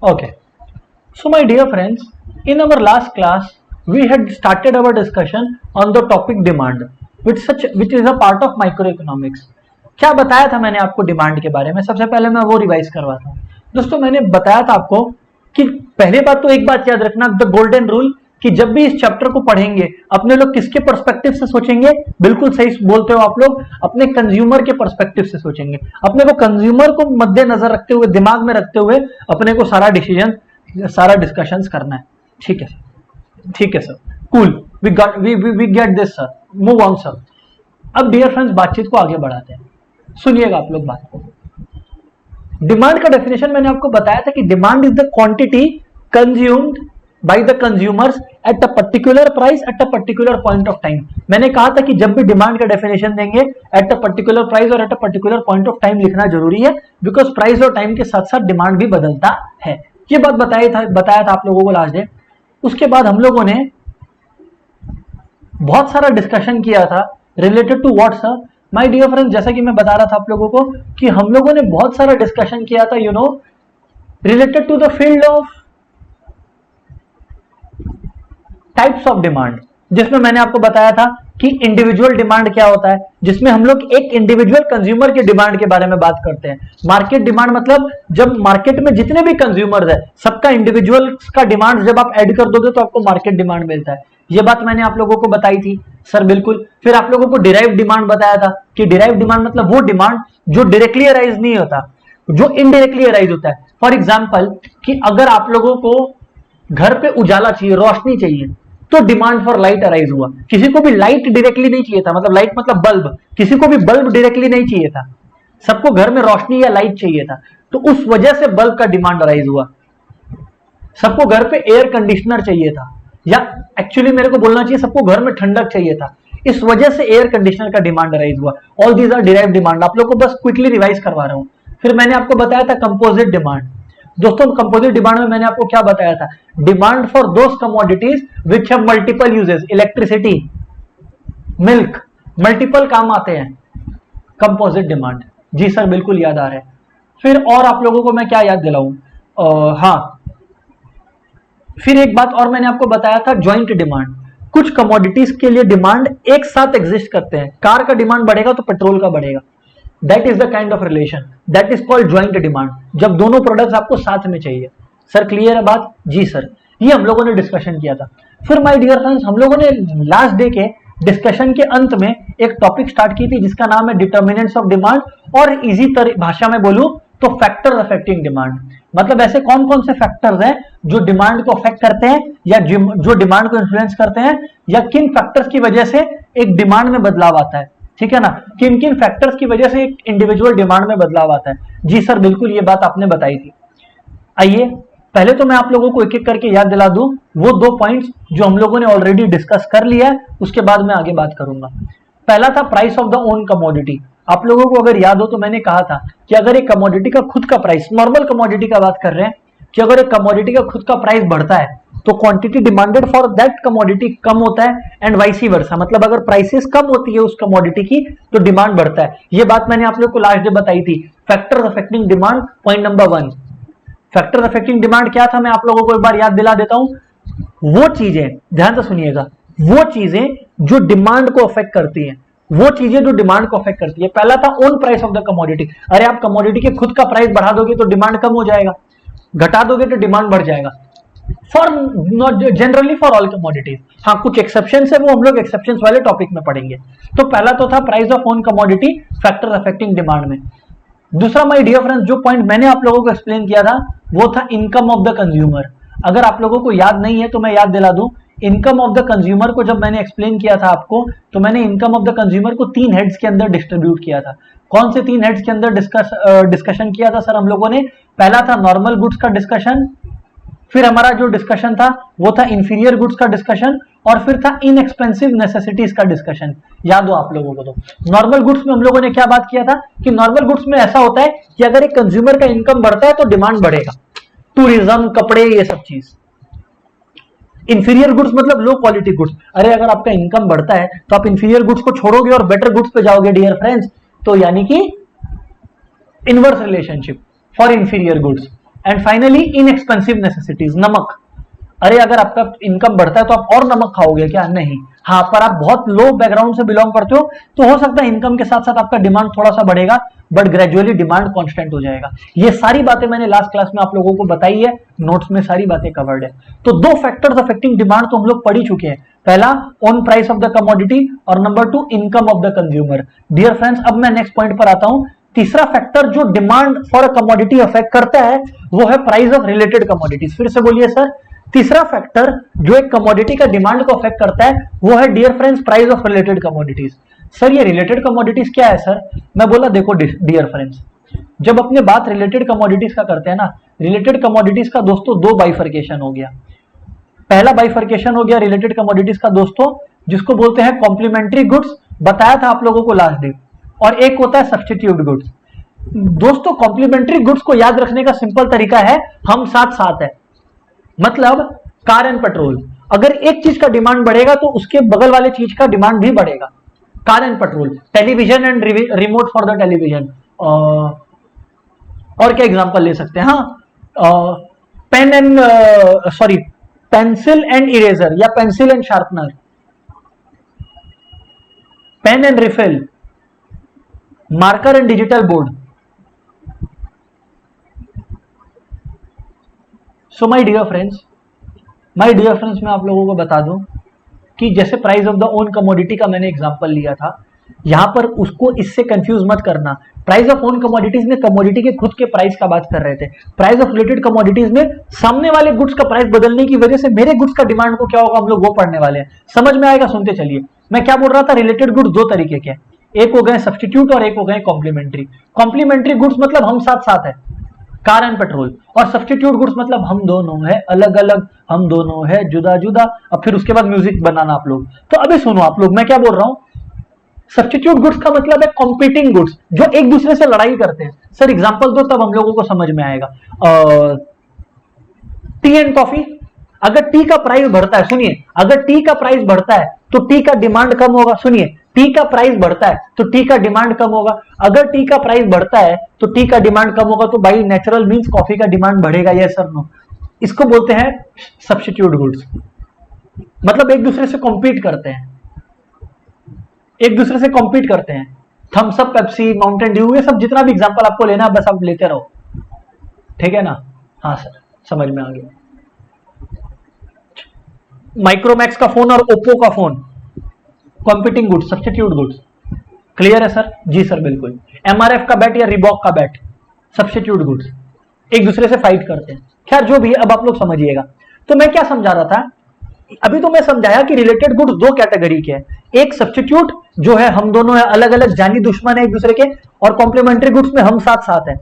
Okay. So my dear friends, in our last class, we had started our discussion on the topic demand, which is a part of microeconomics. क्या बताया था मैंने आपको demand के बारे में? सबसे पहले मैं वो रिवाइज करवाता हूँ। दोस्तों मैंने बताया था आपको कि पहले बात तो एक बात याद रखना, द गोल्डन रूल, कि जब भी इस चैप्टर को पढ़ेंगे अपने लोग किसके पर्सपेक्टिव से सोचेंगे? बिल्कुल सही बोलते हो आप लोग, अपने कंज्यूमर के पर्सपेक्टिव से सोचेंगे। अपने को कंज्यूमर को मद्देनजर रखते हुए, दिमाग में रखते हुए अपने को सारा डिसीजन, सारा डिस्कशंस करना है। ठीक है, ठीक है sir, cool, we get this sir, move on sir. अब डियर फ्रेंड्स, बातचीत को आगे बढ़ाते हैं। सुनिएगा आप लोग बात को। डिमांड का डेफिनेशन मैंने आपको बताया था कि demand is the quantity consumed by the consumers at a particular price at a particular point of time. मैंने कहा था कि जब भी डिमांड का डेफिनेशन देंगे एट अ पर्टिकुलर प्राइस और at a particular point of time लिखना जरूरी है, बिकॉज प्राइस और टाइम के साथ साथ डिमांड भी बदलता है। ये बात बताया था आप लोगों को लास्ट डे। उसके बाद हम लोगों ने बहुत सारा डिस्कशन किया था related to what sir? My dear friends, जैसा कि मैं बता रहा था आप लोगों को कि हम लोगों ने बहुत सारा डिस्कशन किया था, you know, related to the field of types of demand, जिसमें मैंने आपको बताया था कि इंडिविजुअल डिमांड क्या होता है, जिसमें हम लोग एक इंडिविजुअल कंज्यूमर की डिमांड के बारे में बात करते हैं। मार्केट डिमांड मतलब जब मार्केट में जितने भी कंज्यूमर्स है सबका इंडिविजुअल का डिमांड जब आप ऐड कर दोगे तो आपको मार्केट डिमांड मिलता है। ये बात मैंने आप लोगों को बताई थी सर, बिल्कुल। फिर आप लोगों को डिराइव डिमांड बताया था कि डिराइव डिमांड मतलब वो डिमांड जो डायरेक्टली अराइज नहीं होता, जो इनडायरेक्टली अराइज होता है। फॉर एग्जाम्पल कि अगर आप लोगों को घर पे उजाला चाहिए, रोशनी चाहिए, तो डिमांड फॉर लाइट अराइज हुआ। किसी को भी लाइट डायरेक्टली नहीं चाहिए था, मतलब लाइट मतलब बल्ब, किसी को भी बल्ब डायरेक्टली नहीं चाहिए था, सबको घर में रोशनी या लाइट चाहिए था, तो उस वजह से बल्ब का डिमांड अराइज हुआ। सबको घर पे एयर कंडीशनर चाहिए था, या एक्चुअली मेरे को बोलना चाहिए सबको घर में ठंडक चाहिए था, इस वजह से एयर कंडीशनर का डिमांड अराइज हुआ। All these are derived demand. आप लोग को बस क्विकली रिवाइज करवा रहा हूं। फिर मैंने आपको बताया था कंपोजिट डिमांड। दोस्तों कंपोजिट डिमांड में मैंने आपको क्या बताया था? Demand for those commodities which have multiple uses, electricity, milk, multiple काम आते हैं, कंपोजिट डिमांड। जी सर, बिल्कुल याद आ रहा है। फिर और आप लोगों को मैं क्या याद दिलाऊं? हाँ, फिर एक बात और मैंने आपको बताया था, ज्वाइंट डिमांड। कुछ कमोडिटीज के लिए डिमांड एक साथ एग्जिस्ट करते हैं। कार का डिमांड बढ़ेगा तो पेट्रोल का बढ़ेगा। That is the kind of relation, that is called joint demand, जब दोनों प्रोडक्ट्स आपको साथ में चाहिए। सर क्लियर है बात? जी सर, ये हम लोगों ने डिस्कशन किया था। फिर माय डियर फ्रेंड्स, हम लोगों ने लास्ट डे के डिस्कशन के अंत में एक टॉपिक स्टार्ट की थी जिसका नाम है डिटर्मिनेंट्स ऑफ डिमांड, और इजी भाषा में बोलूं तो फैक्टर्स अफेक्टिंग डिमांड। मतलब ऐसे कौन कौन से फैक्टर्स हैं जो डिमांड को अफेक्ट करते हैं या जो डिमांड को इन्फ्लुएंस करते हैं, या किन फैक्टर्स की वजह से एक डिमांड में बदलाव आता है। ठीक है ना, किन किन फैक्टर्स की वजह से एक इंडिविजुअल डिमांड में बदलाव आता है। जी सर, बिल्कुल, ये बात आपने बताई थी। आइए पहले तो मैं आप लोगों को एक एक करके याद दिला दूं वो दो पॉइंट्स जो हम लोगों ने ऑलरेडी डिस्कस कर लिया है, उसके बाद मैं आगे बात करूंगा। पहला था price of the own commodity. आप लोगों को अगर याद हो तो मैंने कहा था कि अगर एक कमोडिटी का खुद का प्राइस, नॉर्मल कमोडिटी का बात कर रहे हैं, कि अगर एक कमोडिटी का खुद का प्राइस बढ़ता है तो quantity demanded for that commodity कम होता है, एंड वाइस वर्सा। मतलब अगर प्राइसेस कम होती है उस कमोडिटी की तो डिमांड बढ़ता है। ये बात मैंने आप लोग को लास्ट डे बताई थी। Factors affecting demand, point number 1। Factors affecting demand क्या था, मैं आप लोगों को एक बार याद दिला देता हूं। वो चीजें, ध्यान से सुनिएगा, वो चीजें जो डिमांड को अफेक्ट करती हैं, वो चीजें जो डिमांड को अफेक्ट करती है। पहला था own price of the commodity. अरे आप कमोडिटी के खुद का प्राइस बढ़ा दोगे तो डिमांड कम हो जाएगा, घटा दोगे तो डिमांड बढ़ जाएगा। For not generally for all commodities, हाँ कुछ एक्सेप्शन है, वो हम लोग एक्सेप्शन वाले टॉपिक में पढ़ेंगे। तो पहला तो था price of own commodity, factor affecting demand में। दूसरा माय डियर फ्रेंड्स, जो पॉइंट मैंने आप लोगों को एक्सप्लेन किया था वो था इनकम ऑफ द कंज्यूमर। अगर आप लोगों को याद नहीं है तो मैं याद दिला दूं, इनकम ऑफ द कंज्यूमर को जब मैंने एक्सप्लेन किया था आपको, तो मैंने इनकम ऑफ द कंज्यूमर को 3 हेड्स के अंदर डिस्ट्रीब्यूट किया था। कौन से 3 हेड्स के अंदर डिस्कशन किया था सर हम लोगों ने? पहला था नॉर्मल गुड्स का डिस्कशन, फिर हमारा जो डिस्कशन था वो था इंफीरियर गुड्स का डिस्कशन, और फिर था इनएक्सपेंसिव नेसेसिटीज का डिस्कशन। याद हो आप लोगों को? तो नॉर्मल गुड्स में हम लोगों ने क्या बात किया था कि नॉर्मल गुड्स में ऐसा होता है कि अगर एक कंज्यूमर का इनकम बढ़ता है तो डिमांड बढ़ेगा, टूरिज्म, कपड़े, ये सब चीज। इंफीरियर गुड्स मतलब लो क्वालिटी गुड्स। अरे अगर आपका इनकम बढ़ता है तो आप इंफीरियर गुड्स को छोड़ोगे और बेटर गुड्स पे जाओगे डियर फ्रेंड्स, तो यानी कि inverse relationship for inferior goods. And finally inexpensive necessities, नमक। अरे अगर आपका इनकम बढ़ता है तो आप और नमक खाओगे क्या? नहीं। हाँ, पर आप बहुत लो बैकग्राउंड से बिलोंग करते हो तो हो सकता है इनकम के साथ साथ आपका डिमांड थोड़ा सा बढ़ेगा, बट ग्रेजुअली डिमांड कांस्टेंट हो जाएगा। ये सारी बातें मैंने लास्ट क्लास में आप लोगों को बताई है, नोट्स में सारी बातें कवर्ड है। तो दो फैक्टर्स अफेक्टिंग डिमांड तो हम लोग पढ़ ही चुके हैं, पहला on price of the commodity और number 2 income of the consumer. Dear friends, अब मैं नेक्स्ट पॉइंट पर आता हूं। तीसरा फैक्टर जो demand for a commodity affect करता है वो है प्राइस ऑफ रिलेटेड कमोडिटीज। फिर से बोलिए सर। तीसरा फैक्टर जो एक कमोडिटी का डिमांड को अफेक्ट करता है वो है dear friends price of related commodities. Sir ये रिलेटेड कमोडिटीज क्या है सर? मैं बोला देखो डियर फ्रेंड्स, जब अपने बात रिलेटेड कमोडिटीज का करते हैं ना, रिलेटेड कमोडिटीज का दोस्तों दो बाइफर्केशन हो गया। पहला बाइफर्केशन हो गया रिलेटेड कमोडिटीज का दोस्तों, जिसको बोलते हैं कॉम्प्लीमेंट्री गुड्स, बताया था आप लोगों को लास्ट डे, और एक होता है सब्स्टिट्यूट गुड्स। दोस्तों कॉम्प्लीमेंट्री गुड्स को याद रखने का सिंपल तरीका है हम साथ साथ है, मतलब कार एंड पेट्रोल। अगर एक चीज का डिमांड बढ़ेगा तो उसके बगल वाले चीज का डिमांड भी बढ़ेगा। Car and petrol, television and remote for the television, और क्या एग्जांपल ले सकते हैं? हाँ, pen and sorry pencil and eraser या pencil and sharpener, pen and refill, marker and digital board. So my dear friends, मैं आप लोगों को बता दूं कि जैसे price of the own commodity का मैंने एग्जांपल लिया था, यहां पर उसको इससे कंफ्यूज मत करना। प्राइस ऑफ ओन कमोडिटीज में कमोडिटी के खुद के प्राइस का बात कर रहे थे। प्राइस ऑफ रिलेटेड कमोडिटीज में सामने वाले गुड्स का प्राइस बदलने की वजह से मेरे गुड्स का डिमांड को क्या होगा, हम लोग वो पढ़ने वाले हैं। समझ में आएगा? सुनते चलिए। मैं क्या बोल रहा था, रिलेटेड गुड्स दो तरीके के, एक हो गए सब्स्टिट्यूट और एक हो गए कॉम्प्लीमेंट्री। कॉम्प्लीमेंट्री गुड्स मतलब हम साथ साथ है, कार एंड पेट्रोल, और सब्स्टिट्यूट गुड्स मतलब हम दोनों है अलग अलग, हम दोनों है जुदा जुदा। अब फिर उसके बाद म्यूजिक बनाना आप लोग। तो अभी सुनो आप लोग, मैं क्या बोल रहा हूं। सब्स्टिट्यूट गुड्स का मतलब है कॉम्पीटिंग गुड्स जो एक दूसरे से लड़ाई करते हैं। सर एग्जांपल दो तब हम लोगों को समझ में आएगा। टी एंड कॉफी, अगर टी का प्राइस बढ़ता है, सुनिए, अगर टी का प्राइस बढ़ता है तो टी का डिमांड कम होगा। सुनिए, टी का प्राइस बढ़ता है तो टी का डिमांड कम होगा। अगर टी का प्राइस बढ़ता है तो टी का डिमांड कम होगा, तो बाई नेचुरल मींस कॉफी का डिमांड बढ़ेगा। यस और नो? इसको बोलते हैं सब्स्टिट्यूट गुड्स, मतलब एक दूसरे से कॉम्पीट करते हैं, एक दूसरे से कॉम्पीट करते हैं। Thums Up, Pepsi, Mountain Dew, ये सब जितना भी एग्जांपल आपको लेना है बस आप लेते रहो, ठीक है ना? हाँ सर, समझ में आ गया। माइक्रोमैक्स का फोन और ओप्पो का phone, competing goods, substitute goods. Clear है सर? जी सर, बिल्कुल। एमआरएफ का बैट या रिबॉक का बैट, सब्स्टिट्यूट गुड्स, एक दूसरे से फाइट करते हैं। खैर जो भी है, अब आप लोग समझिएगा। तो मैं क्या समझा रहा था अभी? तो मैं समझाया कि रिलेटेड गुड्स दो कैटेगरी के हैं, एक सब्स्टिट्यूट जो है हम दोनों है अलग अलग, जानी दुश्मन है एक दूसरे के, और कॉम्प्लीमेंट्री गुड्स में हम साथ साथ है।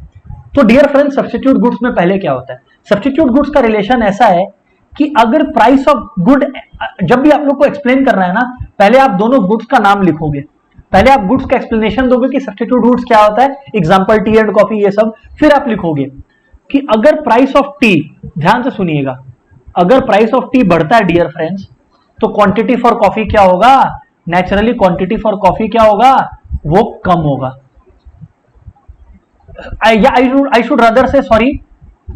तो डियर फ्रेंड्स, सब्स्टिट्यूट गुड्स में पहले क्या होता है? सब्स्टिट्यूट गुड्स का रिलेशन ऐसा है कि अगर प्राइस ऑफ गुड, जब भी आप लोग को एक्सप्लेन करना है ना, पहले आप दोनों गुड्स का नाम लिखोगे, पहले आप गुड्स का एक्सप्लेनेशन दोगे कि सब्स्टिट्यूट गुड्स क्या होता है, एग्जांपल टी एंड कॉफी, ये सब। फिर आप लिखोगे कि अगर प्राइस ऑफ टी, ध्यान से सुनिएगा, अगर प्राइस ऑफ टी बढ़ता है डियर फ्रेंड्स, तो क्वांटिटी फॉर कॉफी क्या होगा? नेचुरली क्वांटिटी फॉर कॉफी क्या होगा? वो कम होगा। आई शुड रदर से, सॉरी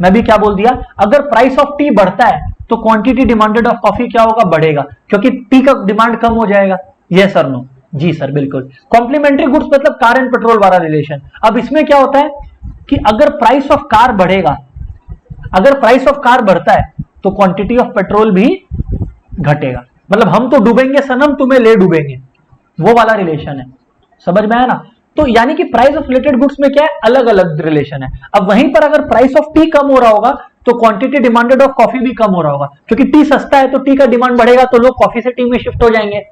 मैं भी क्या बोल दिया, अगर प्राइस ऑफ टी बढ़ता है तो क्वांटिटी डिमांडेड ऑफ कॉफी क्या होगा? बढ़ेगा, क्योंकि टी का डिमांड कम हो जाएगा। Yes sir, no? जी सर, बिल्कुल। कॉम्प्लीमेंट्री गुड्स मतलब कार एंड पेट्रोल वाला रिलेशन। अब इसमें क्या होता है कि अगर प्राइस ऑफ कार बढ़ेगा, अगर प्राइस ऑफ कार बढ़ता है तो क्वांटिटी ऑफ पेट्रोल भी घटेगा, मतलब हम तो डूबेंगे सनम, तुम्हें ले डूबेंगे, वो वाला रिलेशन है। समझ में आया ना? तो यानी कि प्राइस ऑफ रिलेटेड गुड्स में क्या है, अलग अलग रिलेशन है। अब वहीं पर अगर प्राइस ऑफ टी कम हो रहा होगा तो क्वांटिटी डिमांडेड ऑफ कॉफी भी कम हो रहा होगा, क्योंकि टी सस्ता है तो टी का डिमांड बढ़ेगा, तो लोग कॉफी से टी में शिफ्ट हो जाएंगे।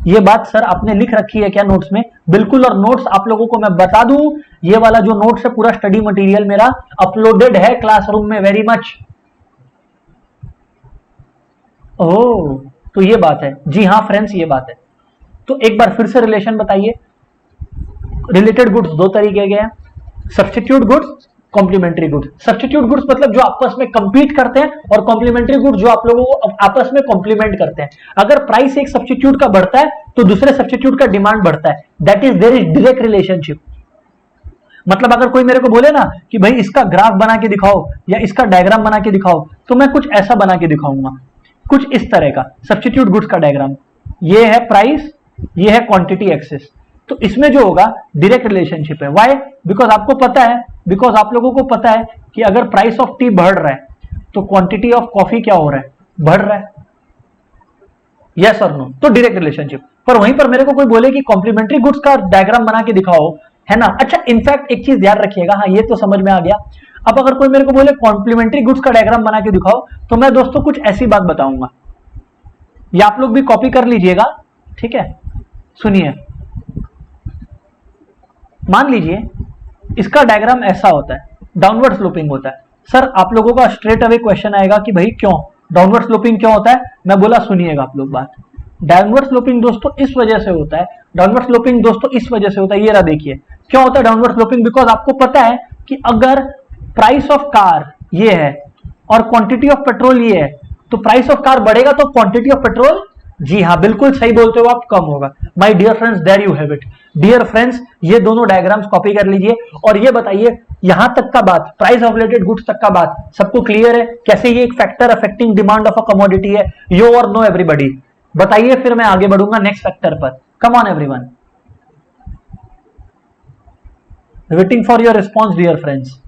ये बात सर आपने लिख रखी है क्या नोट्स में? बिल्कुल। और नोट्स आप लोगों को मैं बता दूं, ये वाला जो नोट्स है पूरा स्टडी मटेरियल मेरा अपलोडेड है क्लासरूम में, वेरी मच। ओह, तो ये बात है। जी हाँ फ्रेंड्स, ये बात है। तो एक बार फिर से रिलेशन बताइए। रिलेटेड गुड्स दो तरीके के हैं, substitute goods, complementary goods. Substitute goods मतलब जो आपस में कंपीट करते हैं, और कॉम्प्लीमेंट्री गुड्स जो आप लोगों को आपस में कॉम्प्लीमेंट करते हैं। अगर प्राइस एक सब्स्टिट्यूट का बढ़ता है तो दूसरे सब्स्टिट्यूट का डिमांड बढ़ता है, that is there is direct relationship. मतलब अगर कोई मेरे को बोले ना कि भाई इसका ग्राफ बना के दिखाओ या इसका डायग्राम बना के दिखाओ, तो मैं कुछ ऐसा बना के दिखाऊंगा, कुछ इस तरह का सब्स्टिट्यूट गुड्स का डायग्राम। ये है प्राइस, ये है क्वांटिटी एक्सेस। तो इसमें जो होगा डायरेक्ट रिलेशनशिप है। व्हाई? बिकॉज आपको पता है, बिकॉज आप लोगों को पता है कि अगर प्राइस ऑफ टी बढ़ रहा है तो क्वांटिटी ऑफ कॉफी क्या हो रहा है, बढ़ रहा है। यस और नो, तो डायरेक्ट रिलेशनशिप। पर वहीं पर मेरे को कोई बोले कि कॉम्प्लीमेंट्री गुड्स का डायग्राम बना के दिखाओ, है ना। अच्छा, इनफैक्ट एक चीज याद रखिएगा, हाँ ये तो समझ में आ गया। अब अगर कोई मेरे को बोले कॉम्प्लीमेंट्री गुड्स का डायग्राम बना के दिखाओ, तो मैं दोस्तों कुछ ऐसी बात बताऊंगा, या आप लोग भी कॉपी कर लीजिएगा, ठीक है। सुनिए, मान लीजिए इसका डायग्राम ऐसा होता है, डाउनवर्ड स्लोपिंग होता है। सर आप लोगों का स्ट्रेट अवे क्वेश्चन आएगा कि भाई क्यों डाउनवर्ड स्लोपिंग क्यों होता है। मैं बोला सुनिएगा आप लोग बात। डाउनवर्ड स्लोपिंग दोस्तों इस वजह से होता है, डाउनवर्ड स्लोपिंग दोस्तों इस वजह से होता है, ये रहा देखिए क्यों होता है डाउनवर्ड स्लोपिंग। बिकॉज आपको पता है कि अगर प्राइस ऑफ कार ये है और क्वांटिटी ऑफ पेट्रोल ये है, तो प्राइस ऑफ कार बढ़ेगा तो क्वांटिटी ऑफ पेट्रोल, जी हाँ बिल्कुल सही बोलते हो आप, कम होगा। My dear friends, there you have it. Dear friends, ये दोनों डायग्राम्स कॉपी कर लीजिए और ये बताइए यहां तक का बात, प्राइस ऑफ रिलेटेड गुड्स तक का बात सबको क्लियर है, कैसे ये एक factor affecting demand of a commodity है। यो और नो एवरीबॉडी, बताइए, फिर मैं आगे बढ़ूंगा नेक्स्ट फैक्टर पर। Come on everyone, waiting for your response dear friends.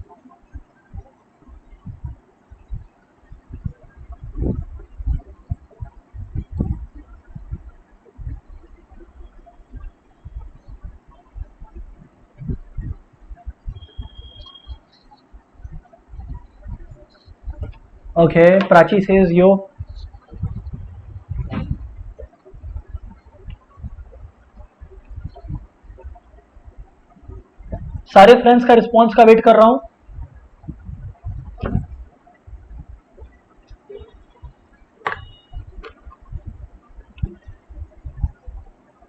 Okay, Prachi says yo. सारे फ्रेंड्स का रिस्पॉन्स का वेट कर रहा हूं।